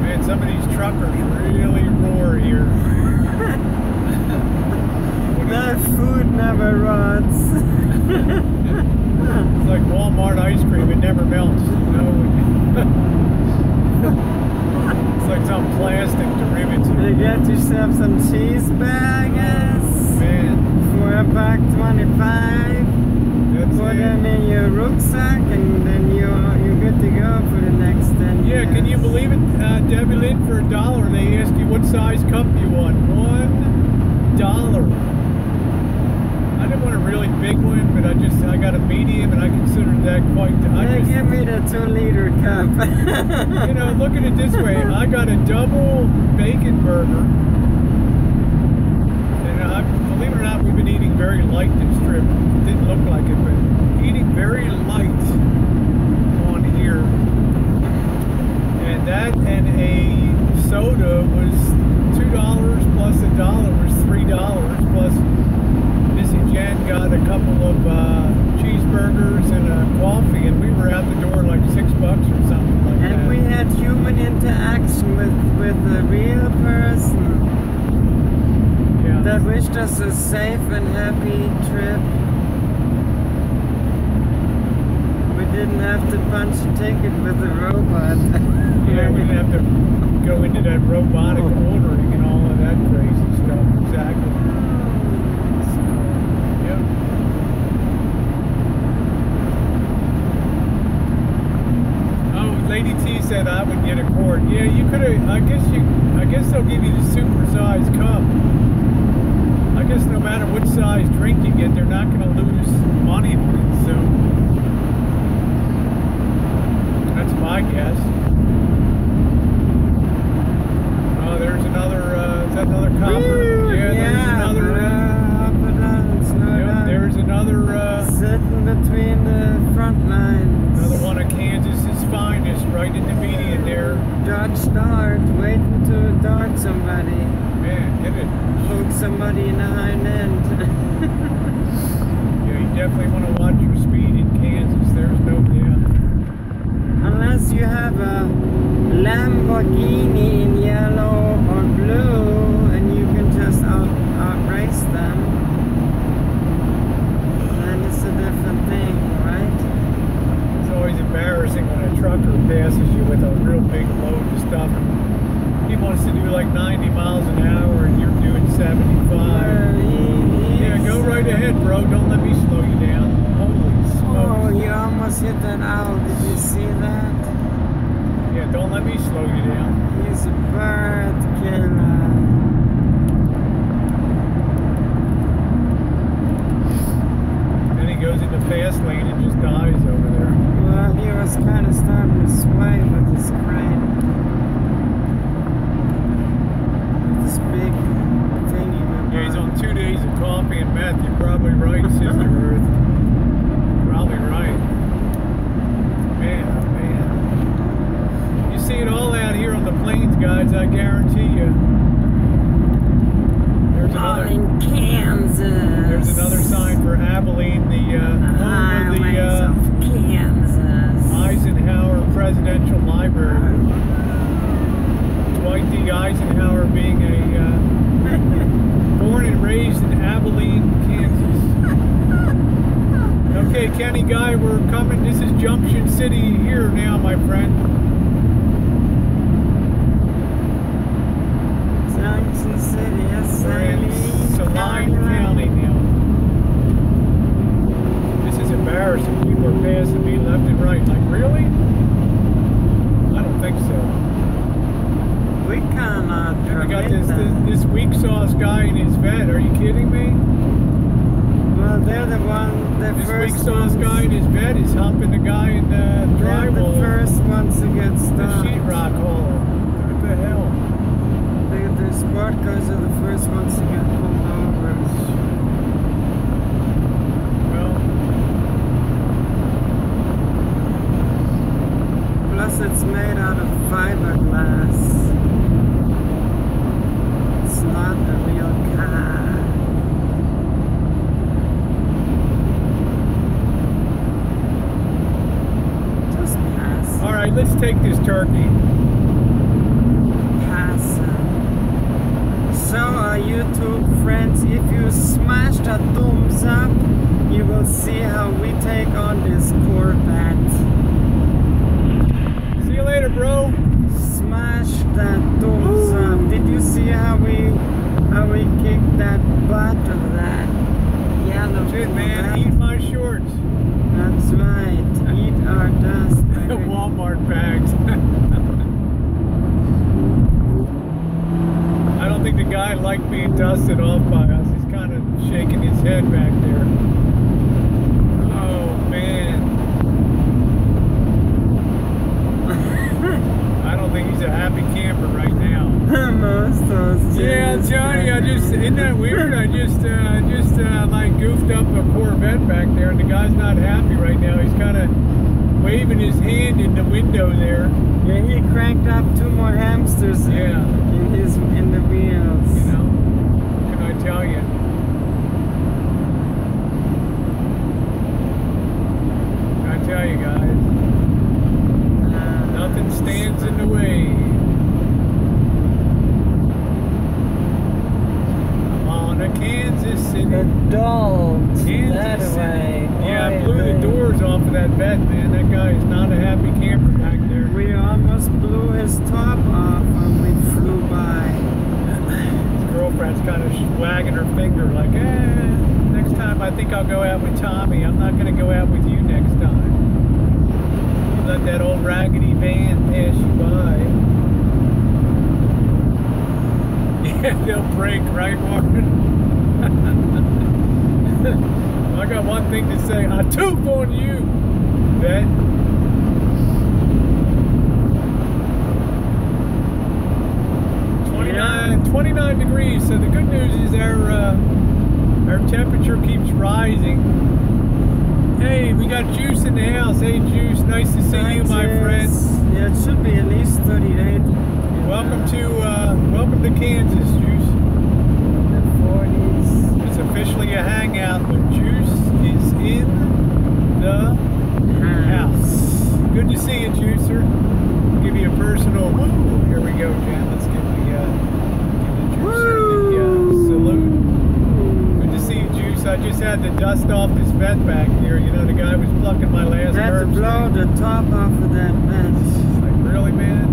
Man, some of these truckers really roar here. That food never rots. It's like Walmart ice cream, it never melts, you know? It's like some plastic derivative. You get yourself some cheese bags. Man. For $1.25. Put them in your rucksack and then you're good to go for the next 10 years. Yeah, can you believe it? Abilene, for $1, they ask you what size cup you want. $1. I didn't want a really big one, but I got a medium, and I consider that quite. Give me the 2-liter cup. You know, look at it this way: I got a double bacon burger, and believe it or not, we've been eating very light this trip. It didn't look like it, but eating very light on here, and that and a soda was $2 plus $1 was $3 plus. Jen got a couple of cheeseburgers and a coffee, and we were out the door like $6 or something like that. And we had human interaction with a real person that wished us a safe and happy trip. We didn't have to punch a ticket with a robot. Yeah, we didn't have to go into that robotic ordering and all of that crazy stuff. Exactly. Lady T said I would get a quart. Yeah, you could have. I guess they'll give you the super-sized cup. I guess no matter what size drink you get, they're not going to lose money on it. So that's my guess. Oh, there's another. Is that another copper? Yeah, there's another. There's another. Sitting between the front lines. Another one of Kansas right in the median there. Dodge dart, waiting to dart somebody. Man, hit it. Poke somebody in the hind end. Yeah, you definitely want to watch your speed in Kansas. There's no doubt. Unless you have a Lamborghini in yellow or blue and you can just outrace them, then it's a different thing, right? It's always embarrassing when a trucker passes you with a real big load of stuff. He wants to do like 90 miles an hour and you're doing 75. Yeah, go right ahead, bro. Don't let me slow you down. Holy smokes. Oh, you almost hit that owl. Did you see that? Yeah, don't let me slow you down. He's a bird killer. Then he goes in the fast lane and just dies over there. Well, he was kind of starting to sway with his crane. With this big thingy. Yeah, he's on 2 days of coffee and meth. You're probably right, Sister Earth. Probably right. Man, oh man. You see it all out here on the plains, guys, I guarantee you. There's All another, in Kansas. there's another sign for Abilene, the home of Highways the of Kansas. Eisenhower Presidential Library. Dwight D. Eisenhower being a born and raised in Abilene, Kansas. Okay, Kenny Guy, we're coming. This is Junction City here now, my friend. Junction City, yes, We're in Salina County now. This is embarrassing. People are passing me left and right. Like, really? I don't think so. We cannot. And we got this weak sauce guy in his vet. Are you kidding me? Well, they're the This first weak sauce ones. guy in his vet is humping the guy in the They're the drywall. first ones to get The stopped. sheetrock hauler. What the hell? The sport cars are the first ones to get pulled over. Well, Plus, it's made out of fiberglass. It's not a real car. Just pass. all right, let's take this turkey. Pass. So, YouTube friends, if you smash that thumbs up, you will see how we take on this Corvette. See you later, bro. Smash that thumbs up. Did you see how we kicked that butt of that yellow That's it, man. Corvette? Eat my shorts. That's right. Eat our dust. baby. Walmart bags. I don't think the guy liked being dusted off by us. He's kind of shaking his head back there. Oh, man. I don't think he's a happy camper right now. Most of us. Yeah, Johnny, isn't that weird? I just like goofed up a Corvette back there, and the guy's not happy right now. He's kind of waving his hand in the window there. Yeah, he cranked up 2 more hamsters. Yeah. In the wheels. You know, what can I tell you? Can I tell you guys? Nothing stands in the way. I'm on a Kansas City. Adult. Kansas That City. way. Yeah, I Oy blew the vey. doors off of that vet, man. That guy is not a happy camper back there. We almost blew his top off when we flew by. His girlfriend's kind of wagging her finger like, next time I think I'll go out with Tommy. I'm not going to go out with you next time. You let that old raggedy van pass you by. Yeah, they'll break, right, Martin? I got one thing to say. I toof on you, vet. 29 degrees, so the good news is our temperature keeps rising. Hey, we got Juice in the house. Hey, Juice, nice to see you, my friend. Yeah, it should be at least 38. Welcome to Kansas, Juice. The 40s. It's officially a hangout when Juice is in the house. Good to see you, Juicer. I'll give you a personal woo. Here we go, Jen. Let's give the Juicer the salute. Good to see you, Juice. I just had to dust off this vent back here. You know, the guy was plucking my last I had to blow the top off of that bench. Like, really, man?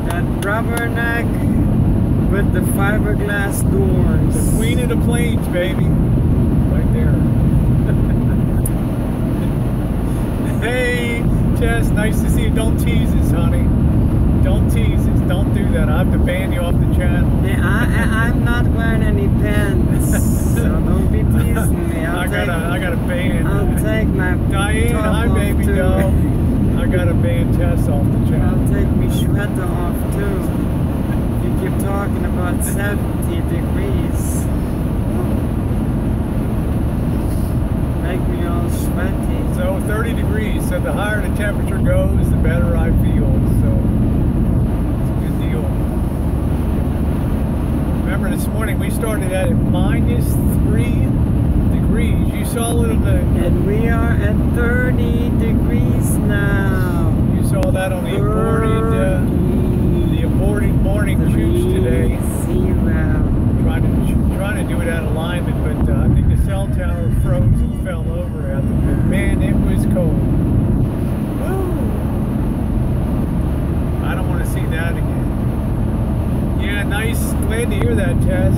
That rubber neck with the fiberglass doors. The queen of the plains, baby. Right there. Hey, Jess, nice to see you. Don't tease us, honey. Don't tease us. Don't do that. I have to ban you off the channel. Yeah, I'm not wearing any pants, so don't be teasing me. I got a ban. I'll take my Diane, top hi, off baby too. doll. I got to ban Tess off the channel. I'll take my sweater off too. You keep talking about 70 degrees. Make me all sweaty. So 30 degrees. So the higher the temperature goes, the better I feel. So it's a good deal. Remember this morning we started at -3 degrees. You saw a little bit. And we are at 30 degrees now. You saw that on the aborted morning shoots today. Trying to do it out of alignment, but I think the cell tower froze and fell over out there. Man, it was cold. Woo! I don't want to see that again. Yeah, nice. Glad to hear that, Tess.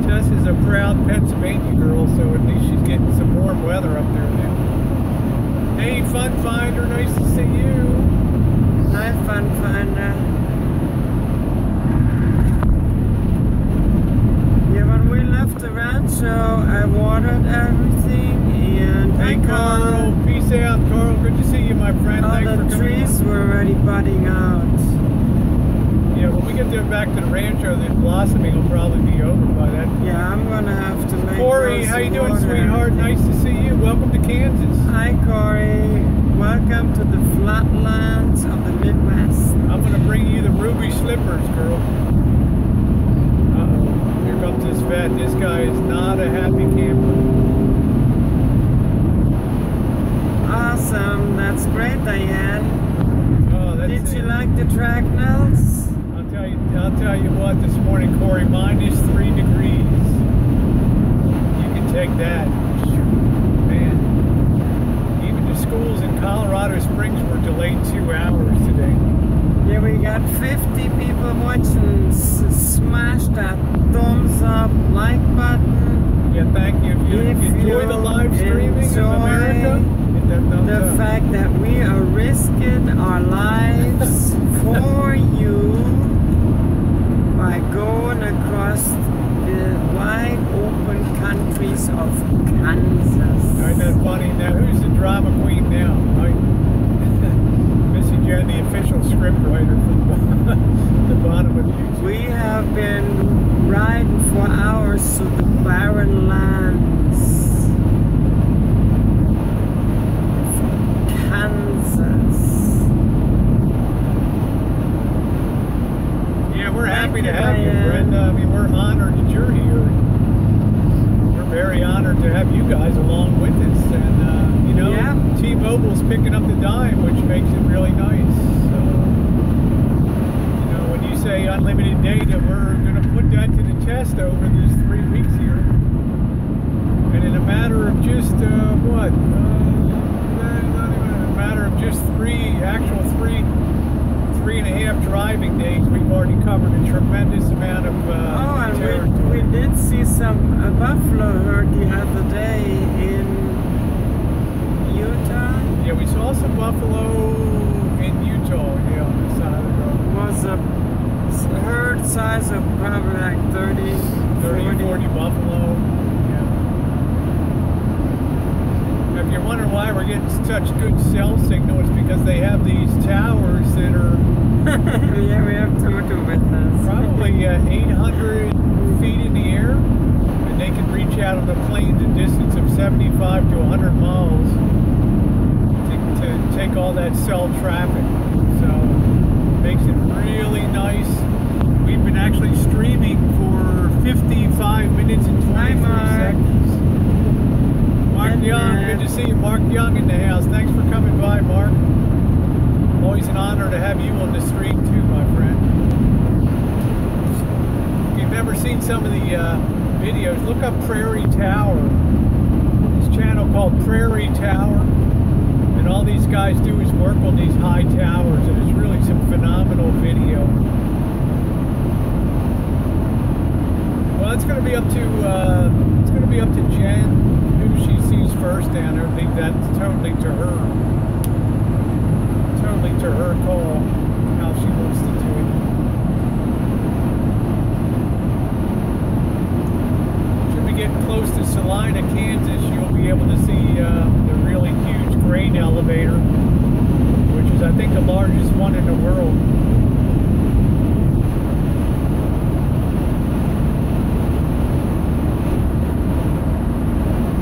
Tess is a proud Pennsylvania girl, so at least she's getting some warm weather up there now. Hey, Fun Finder, nice to see you. Hi, Fun Finder. Yeah, when we left the rancho, I watered everything, and Hey, Carl. Peace out, Carl. Good to see you, my friend. all Thanks for the coming. trees were already budding out. Yeah, when we get there back to the rancho, the blossoming will probably be over by that. Yeah, I'm gonna have to make Corey, those how you doing, water sweetheart? everything. Nice to see you. Welcome to Kansas. Hi, Corey. Welcome to the flatlands of the Midwest. I'm going to bring you the ruby slippers, girl. Uh-oh. Here comes this vet. This guy is not a happy camper. Awesome. That's great, Diane. Oh, that's Did it. you like the track nails? I'll tell you what, this morning, Corey, -3 degrees. You can take that. Man. Even the schools in Colorado Springs were delayed 2 hours today. Yeah, we got 50 people watching. Smash that thumbs up like button. Yeah, thank you. If you enjoy the live streaming in America, hit that thumbs the up. fact that we are risking our lives for you by going across the wide open countries of Kansas. Isn't that funny? Now, who's the drama queen now? Right? Missy Jen, the official script writer from the bottom of YouTube. We have been riding for hours through the barren lands of Kansas. Yeah, we're happy Thank to you, have you, Diane. Brenda. I mean, we're honored that you're here. We're very honored to have you guys along with us. And, you know, Yeah. T-Mobile's picking up the dime, which makes it really nice. So, you know, when you say unlimited data, we're going to put that to the test over these 3 weeks here. And in a matter of just, not even a matter of just three and a half driving days, we've already covered a tremendous amount of And territory. we did see some buffalo herd the other day in Utah. Yeah, we saw some buffalo in Utah, yeah, on the side of the road. Was a herd size of probably like 30 40 buffalo. Yeah. If you're wondering why we're getting such good cell signal, it's because they have these towers that are yeah, we have Toto with us. probably 800 feet in the air, and they can reach out on the plains a distance of 75 to 100 miles to to take all that cell traffic. So makes it really nice. We've been actually streaming for 55 minutes and 23 seconds. Mark Young, good to see you. Mark Young in the house. Thanks for coming by, Mark. Always an honor to have you on the stream too, my friend. If you've never seen some of the videos, look up Prairie Tower. This channel called Prairie Tower. And all these guys do is work on these high towers, and it's really some phenomenal video. Well, it's going to be up to Jen, who she sees first down there. I think that's totally to her call, how she wants to do it. Should we get close to Salina, Kansas, you'll be able to see the really huge grain elevator, which is, I think, the largest one in the world.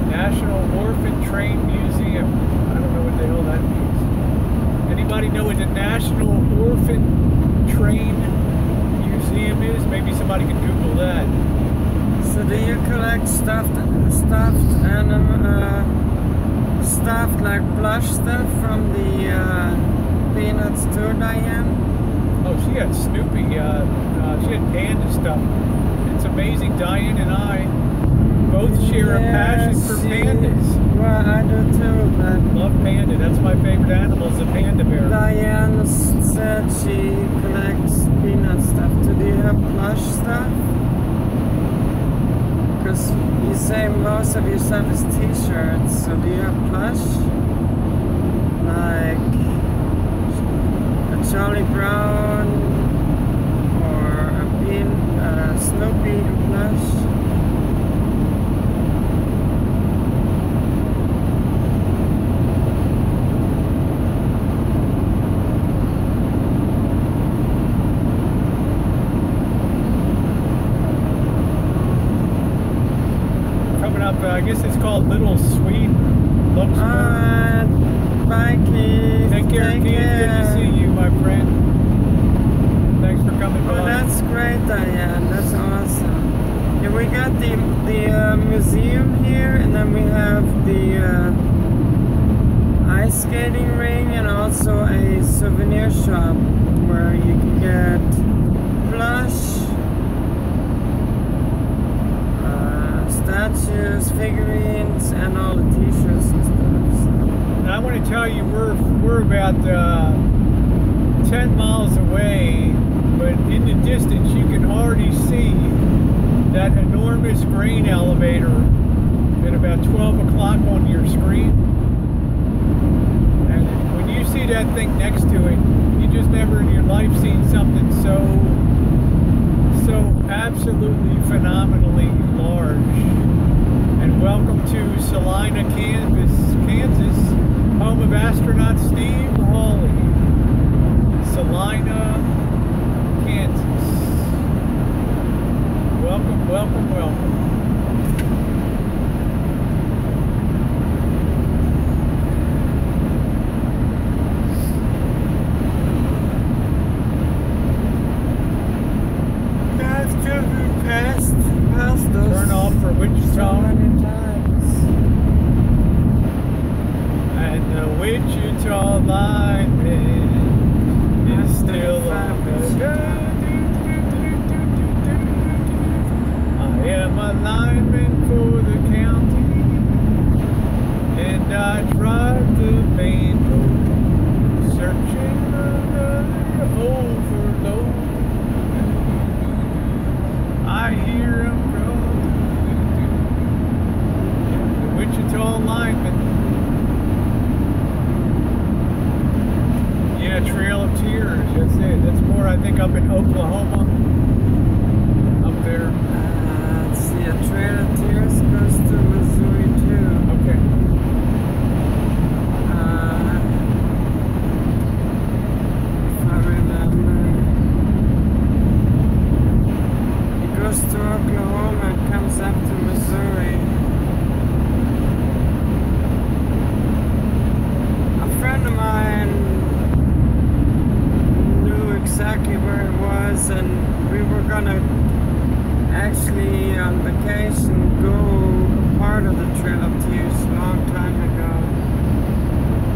National Orphan Train Museum. I don't know what the hell that means. Anybody know what the National Orphan Train Museum is? Maybe somebody can Google that. So do you collect stuffed like plush stuff from the Peanuts too, Diane? Oh, she had Snoopy. She had panda stuff. It's amazing. Diane and I both share a passion for pandas. Well, I do too, but Love panda. That's my favorite animal, is the panda bear. Diane said she collects peanut stuff. Do you have plush stuff? Because you say most of your stuff is t-shirts, so do you have plush? Like a Charlie Brown or a Snoopy plush? I guess it's called Little Sweet. Bye, Keith. Take care, Keith. Good to see you, my friend. Thanks for coming by. Oh, that's great, Diane. That's awesome. Yeah, we got the museum here, and then we have the ice skating ring, and also a souvenir shop where you can get plush, statues, figurines, and all the t-shirts and stuff. So. Now, I want to tell you, we're about 10 miles away, but in the distance you can already see that enormous grain elevator at about 12 o'clock on your screen. And when you see that thing next to it, you just never in your life seen something so absolutely phenomenally large. And welcome to Salina, Kansas, home of astronaut Steve Hawley. Salina, Kansas. Welcome, welcome, welcome. Turn off for Wichita. So many times. And the Wichita lineman is still on the I am a lineman for the county, and I drive the main road, searching another overload. I hear him Wichita lineman. Yeah, Trail of Tears. That's it. That's more, I think, up in Oklahoma. Up there. Let's see, a Trail of Tears goes to Missouri too. Okay. If I remember. It goes to Oklahoma and comes up to Missouri. A friend of was, and we were gonna actually on vacation go a part of the trip up to you a long time ago.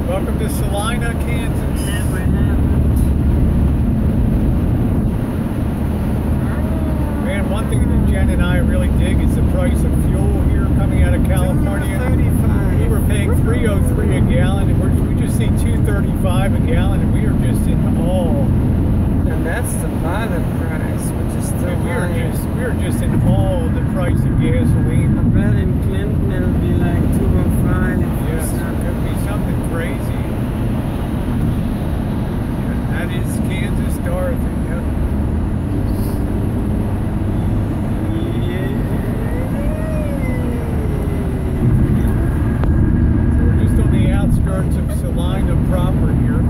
Welcome to Salina, Kansas. Never happened. Man, one thing that Jen and I really dig is the price of fuel here coming out of California. $2.35. We were paying $3.03 a gallon, and we just see $2.35 a gallon, and we are just in awe. And that's the pilot price, which is still And high. we're just in awe of the price of gasoline. I bet in Clinton it'll be like 205. Yes, it could be something crazy. And that is Kansas Dorothy. Yep. So we're just on the outskirts of Salina proper here.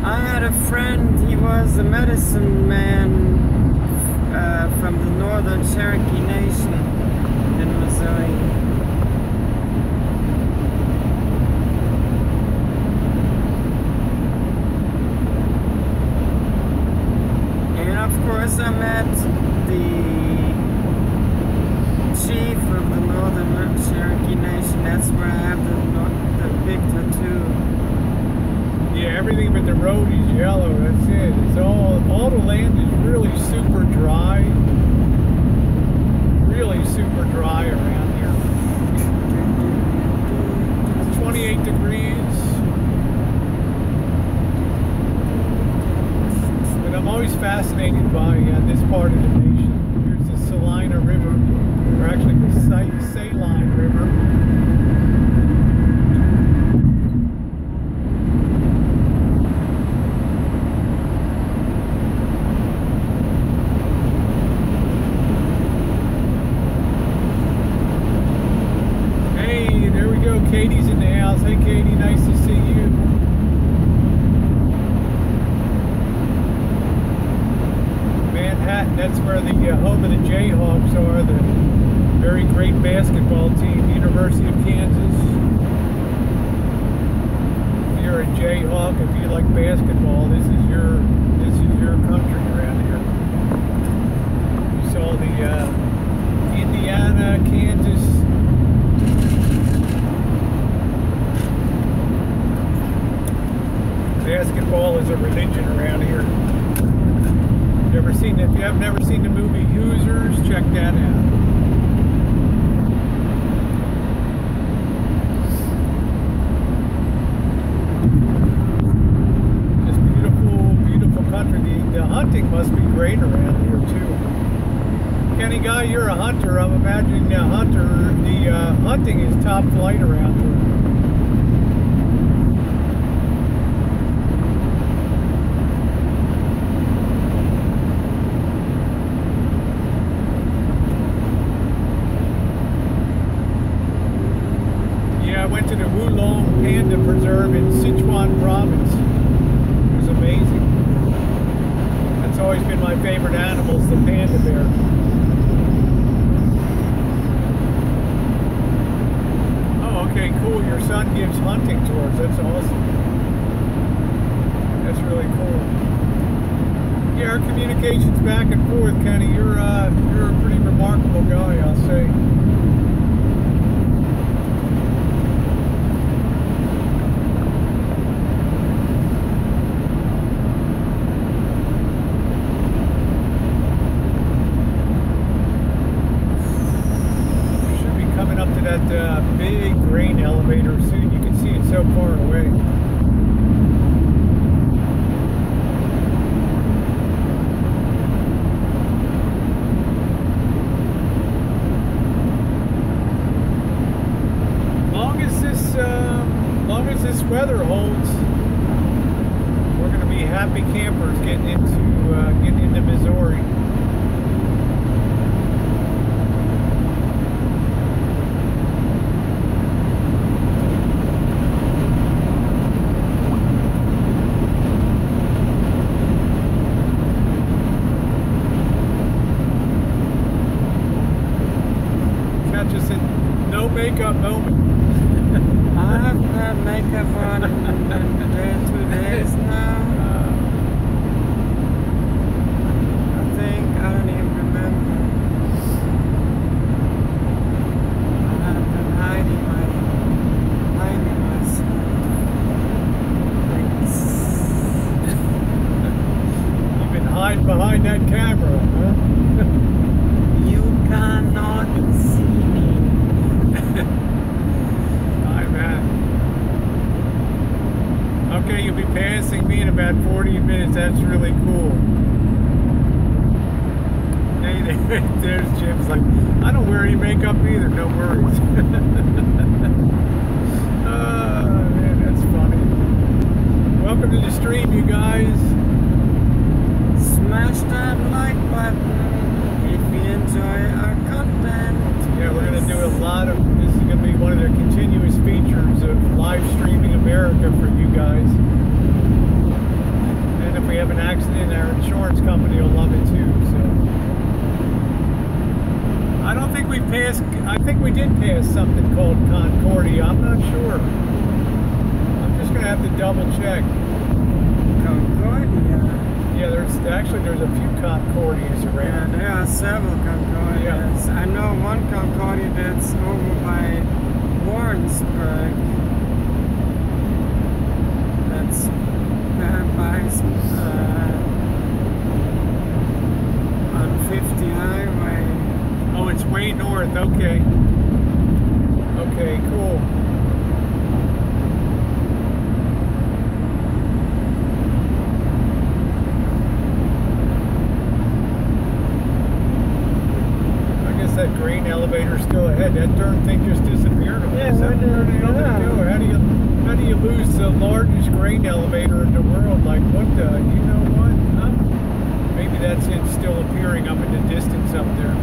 I had a friend, he was a medicine man from the northern Cherokee Nation in Missouri. And of course I met the chief of the northern Cherokee Nation. That's where I have the big tattoo. Yeah, everything but the road is yellow. That's it. It's all the land is really super dry. Really super dry around here. It's 28 degrees. But I'm always fascinated by this part of the nation. Here's the Salina River, or actually the Saline River. Katie's in the house. Hey Katie, nice to see you. Manhattan, that's where the home of the Jayhawks are, the very great basketball team, University of Kansas. If you're a Jayhawk, if you like basketball, this is your country around here. You saw the Indiana, Kansas. Basketball is a religion around here. If you have never seen the movie Hoosiers, check that out. Just beautiful, beautiful country. The hunting must be great around here too. Kenny Guy, you're a hunter. I'm imagining the hunting is top flight around here. To the Wulong Panda Preserve in Sichuan Province. It was amazing. That's always been my favorite animals, the panda bear. Oh, okay, cool. Your son gives hunting tours. That's awesome. That's really cool. Yeah, our communication's back and forth, Kenny. You're a pretty remarkable guy, I'll say. That big grain elevator soon. You can see it so far away. Long as this weather holds, we're going to be happy campers getting into Missouri. Just a no makeup moment. I haven't had makeup on in 2 days now. I hiding behind that camera, huh? You cannot see me. Hi, man. Okay, you'll be passing me in about 40 minutes. That's really cool. Hey, there's Jim's like, I don't wear any makeup either. No worries. Man, that's funny. Welcome to the stream, you guys. Smash that like button if you enjoy our content. Yeah, we're going to do a lot of, this is going to be one of their continuous features of live streaming America for you guys. And if we have an accident, our insurance company will love it too, so. I don't think we passed, I think we did pass something called Concordia, I'm not sure. I'm just going to have to double check. Concordia? Yeah, there's a few Concordias around. Yeah, there are several Concordias. Yeah. I know one Concordia that's over by Warrensburg. That's by on 50 highway. Oh, it's way north, okay. Okay, cool. That grain elevator still ahead. That darn thing just disappeared. Yeah, where did it go? How do you lose the largest grain elevator in the world? Like what the? You know what? Huh? Maybe that's it still appearing up in the distance up there.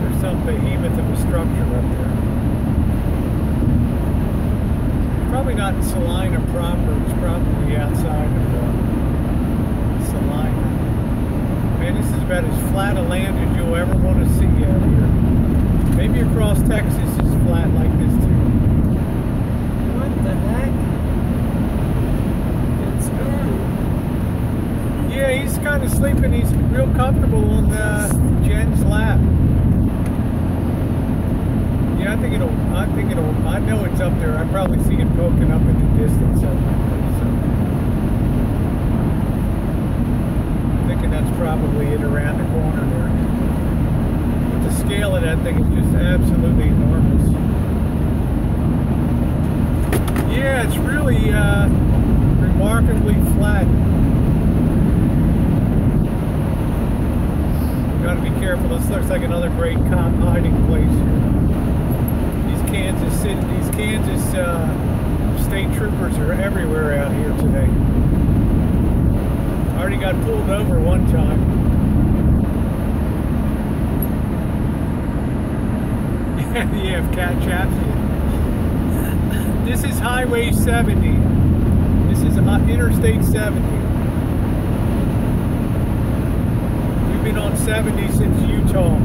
There's some behemoth of a structure up there. Probably not in Salina proper. It's probably outside of Salina. Man, this is about as flat a land as you'll ever want to see out here. Maybe across Texas is flat like this too. What the heck? It's gone. Yeah, he's kind of sleeping. He's real comfortable on Jen's lap. Yeah, I know it's up there. I probably see him poking up in the distance somewhere. That's probably it around the corner there. But the scale of that thing is just absolutely enormous. Yeah, it's really remarkably flat. Gotta be careful. This looks like another great cop hiding place here. These Kansas state troopers are everywhere out here today. Already got pulled over one time. Yeah, if cat chaps you. This is Highway 70. This is Interstate 70. We've been on 70 since Utah.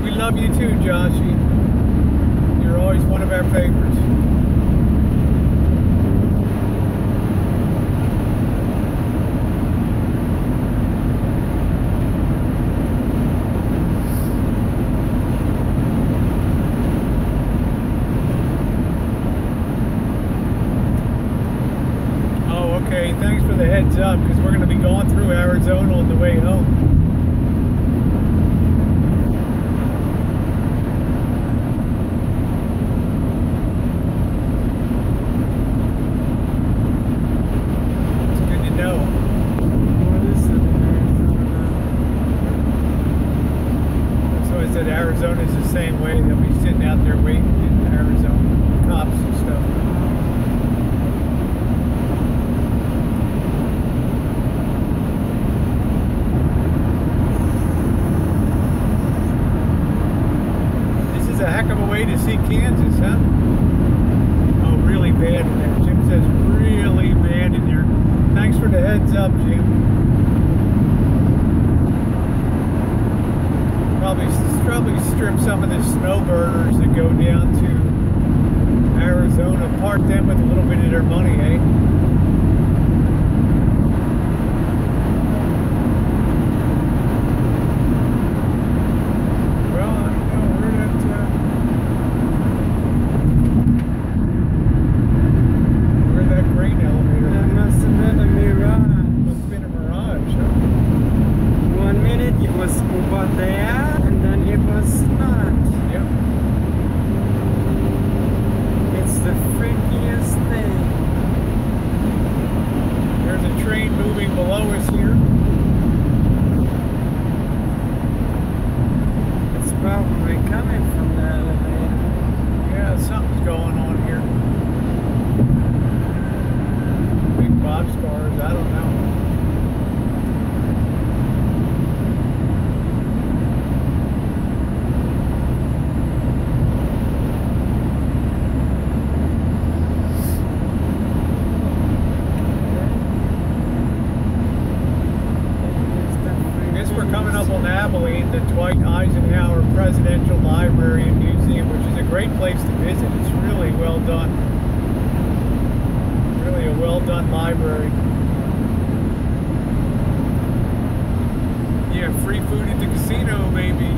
We love you too, Joshy. You're always one of our favorites. Thanks for the heads up, because we're going to be going through Arizona on the way home. It's good to know. What is it in Arizona? So I said Arizona's the same way. They'll be sitting out there waiting in Arizona. Cops and stuff. A heck of a way to see Kansas, huh? Oh, really bad in there. Jim says really bad in there. Thanks for the heads up, Jim. Probably strip some of the snowbirders that go down to Arizona, park them with a little bit of their money, eh? were there, and then it was not. Yep. It's the freakiest thing. There's a train moving below us here. It's probably coming from the elevator. Yeah, something's going on here. Big boxcars, I don't know. We're coming up on Abilene, the Dwight Eisenhower Presidential Library and Museum, which is a great place to visit. It's really well done. Really a well done library. Yeah, free food at the casino, maybe.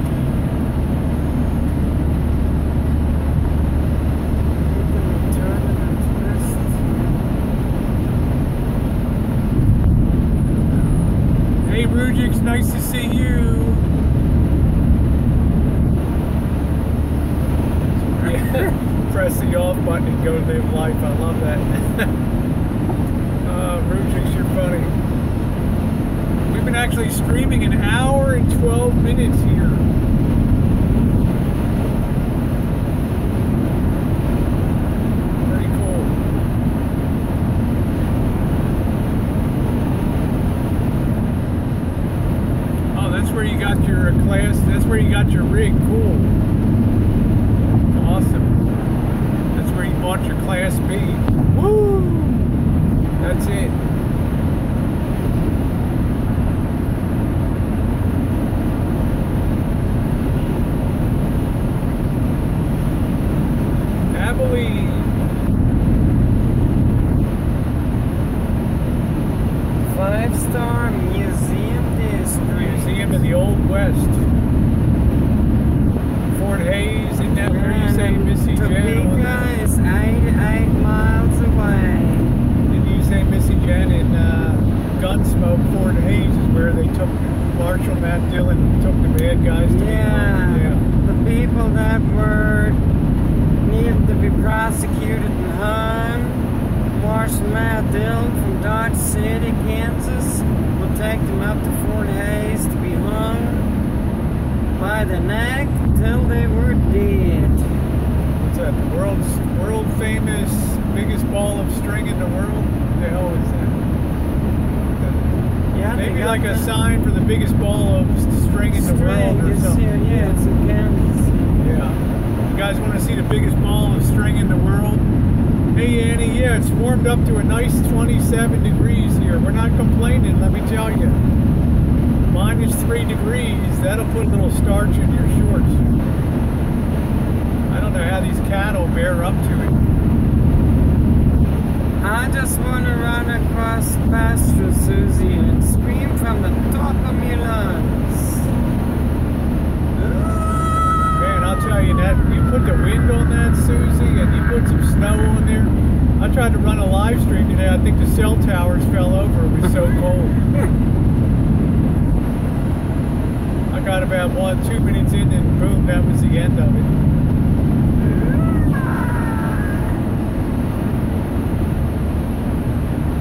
Hey Rujix, nice to see you. Press the off button and go live life. I love that. Rujix, you're funny. We've been actually streaming an hour and 12 minutes here. That's where you got your rig. Cool. Awesome. That's where you bought your Class B. Woo! That's it. Abilene. Five-star museum district. Museum of the Old West. Fort Hayes, isn't that where you say Missy Jen? Topeka is 88 miles away. Did you say Missy Jen in Gunsmoke? Fort Hayes is where they took Marshall Matt Dillon took the bad guys to yeah. The people that were needed to be prosecuted and hung. Marshall Matt Dillon from Dodge City, Kansas, will take them up to Fort Hayes to be hung by the neck till they were dead. What's that? The world famous biggest ball of string in the world? What the hell is that? Yeah, maybe like a sign for the biggest ball of string in the world or something. Yeah, it's in Kansas. Yeah. You guys want to see the biggest ball of string in the world? Hey Annie, yeah, it's warmed up to a nice 27 degrees here. We're not complaining, let me tell you. -3 degrees, that'll put a little starch in your shorts. I don't know how these cattle bear up to it. I just want to run across pasture, Susie, and scream from the top of my lungs. Man, I'll tell you that, you put the wind on that, Susie, and you put some snow on there. I tried to run a live stream today. I think the cell towers fell over. It was so cold. I got about 1-2 minutes in and boom, that was the end of it.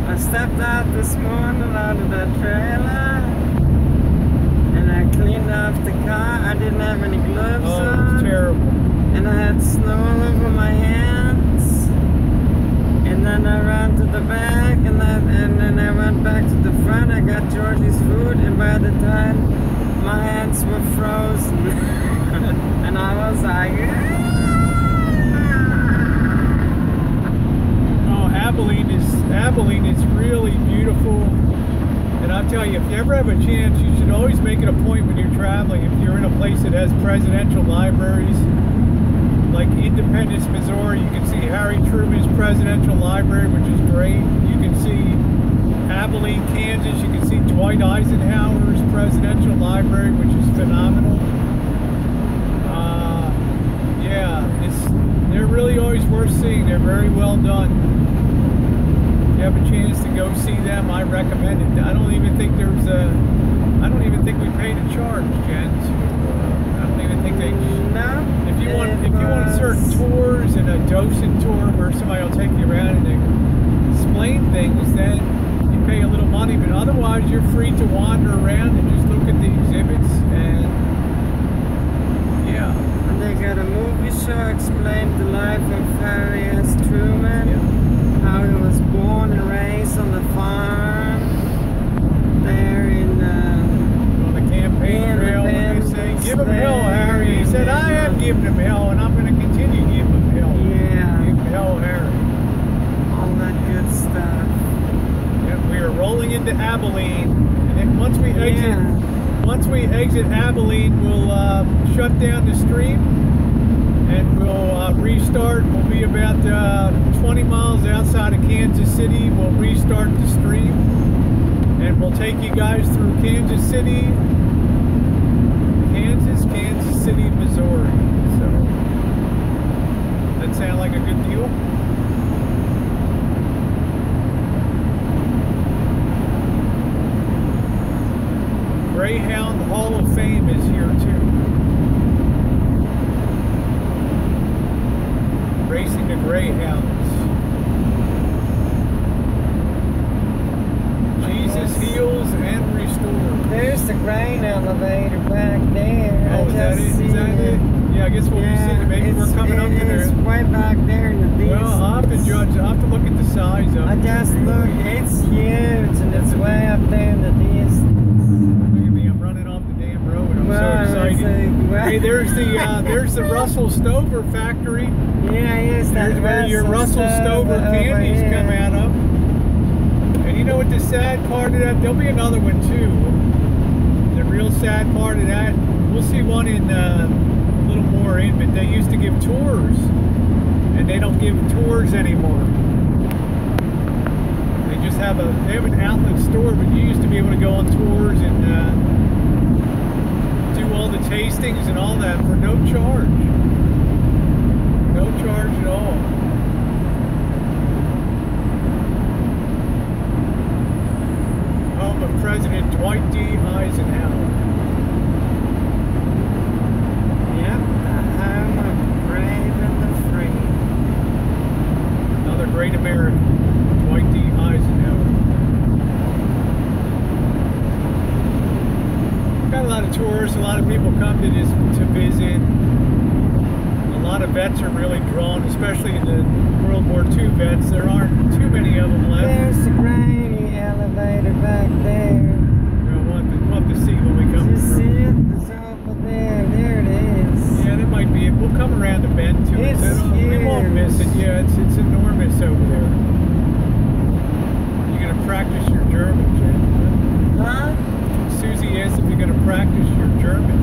I stepped out this morning out of that trailer and I cleaned off the car. I didn't have any gloves on. Oh, it was terrible. And I had snow all over my hands. And then I ran to the back and then I went back to the front. I got Georgie's food and by the time my hands were frozen and I was like, oh, Abilene is really beautiful. And I'll tell you, if you ever have a chance, you should always make it a point when you're traveling. If you're in a place that has presidential libraries, like Independence, Missouri, you can see Harry Truman's Presidential Library, which is great. You can see Abilene, Kansas. You can see Dwight Eisenhower's Presidential Library, which is phenomenal. Yeah, they're really always worth seeing. They're very well done. If you have a chance to go see them, I recommend it. I don't even think we pay to charge, Jen. I don't even think they. No. If you want certain tours and a docent tour where somebody will take you around and explain things, then you pay a little money. But otherwise, you're free to wander around and just look at the exhibits. And yeah. And they got a movie show explained the life of Harry S. Truman, how he was born and raised on the farm there in on the campaign trail. When they say, "Give him hell, Harry," he said, "I have given him hell, and I'm going to continue to give him hell." Yeah. Give him hell, Harry. All that good stuff. And we are rolling into Abilene, and then once we exit Abilene, we'll shut down the stream, and we'll restart. We'll be about 20 miles outside of Kansas City. We'll restart the stream, and we'll take you guys through Kansas City, Missouri. So, that sound like a good deal? Greyhound Hall of Fame is here too. Racing the Greyhounds. Jesus heals and restores. There's the grain elevator back there. Oh, is that it? Is that it? Yeah, I guess we'll be seeing it. Maybe we're coming up to there. It's way back there in the distance. Well, I'll have to judge. I'll have to look at the size of it. I just looked. It's huge, and it's way up there in the distance. Look at me. I'm running off the damn road. I'm so excited. Hey, there's the Russell Stover factory. Yeah, yes, that's where your Russell Stover candies come out of. And you know what the sad part of that? There'll be another one too. The real sad part of that, we'll see one in a little more in, but they used to give tours, and they don't give tours anymore. They just have an outlet store, but you used to be able to go on tours and do all the tastings and all that for no charge. No charge at all. Home of President Dwight D. Eisenhower. Yep, the home of brave and the free. Another great American, Dwight D. Eisenhower. Got a lot of tourists, a lot of people come to visit. A lot of vets are really drawn, especially in the World War II vets. There aren't too many of them left. There's the grainy elevator back there. We'll have to see when we come Did you through. see it? It's over there. There it is. Yeah, that might be it. We'll come around the bend to it. It's We won't miss it. Yeah, it's enormous over there. You're gonna practice your German, Jen? Huh? Susie asked if you're gonna practice your German.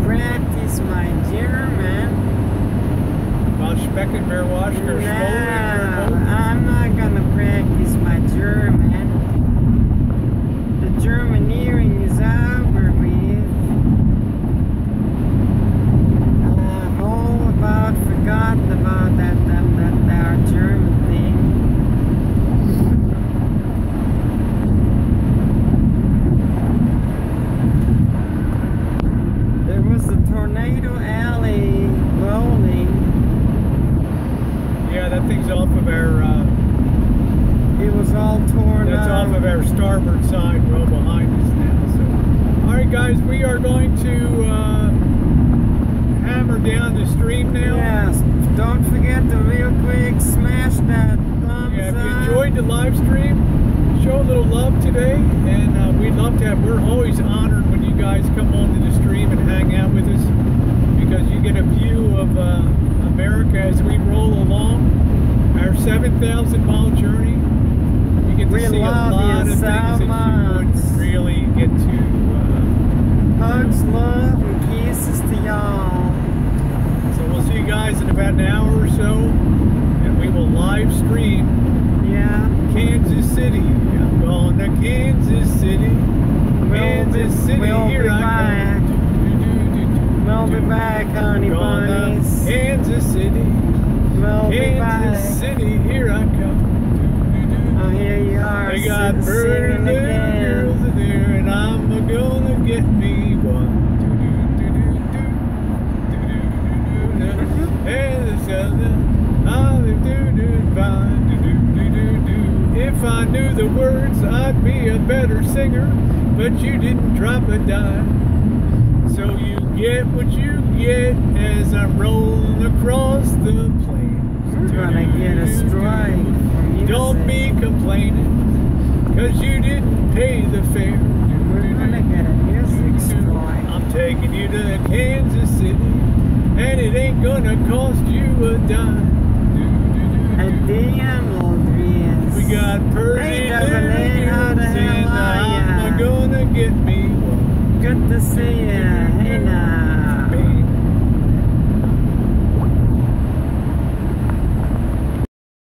Practice my German. About Specken, Verwaschker, No, I'm not gonna practice my German. The Germaneering is over with. I've all about forgotten about that our German thing. There was a tornado alley rolling. Yeah, that thing's off of our. It was all torn up. That's off of our starboard side, well behind us now. So, all right, guys, we are going to hammer down the stream now. Yes. Don't forget to real quick smash that thumbs Yeah, if you up. enjoyed the live stream, show a little love today, and we'd love to have. We're always honored when you guys come onto the stream and hang out with us, because you get a view of America as we roll along our 7,000-mile journey. You get to We see a love lot you of so things that you much. wouldn't really get to. Hugs, love, and kisses to y'all. So we'll see you guys in about an hour or so, and we will live stream Yeah. Kansas City. I'm going to Kansas City. Kansas City, we'll here be I back. come. We'll be back, honey Going to bunnies. Kansas City. We'll be back. Kansas City, here I come. Oh, here you are. They got sitting pretty little again. girls in there, and I'm gonna get I knew the words, I'd be a better singer, but you didn't drop a dime. So you get what you get as I'm rolling across the plains. We're gonna get a strike from music. Don't be complaining, cause you didn't pay the fare. We're gonna get a music strike. I'm taking you to Kansas City, and it ain't gonna cost you a dime. A damn old dreams. We got Percy Hey, Abilene, how the hell are ya? I'm gonna get me one. Good to see ya.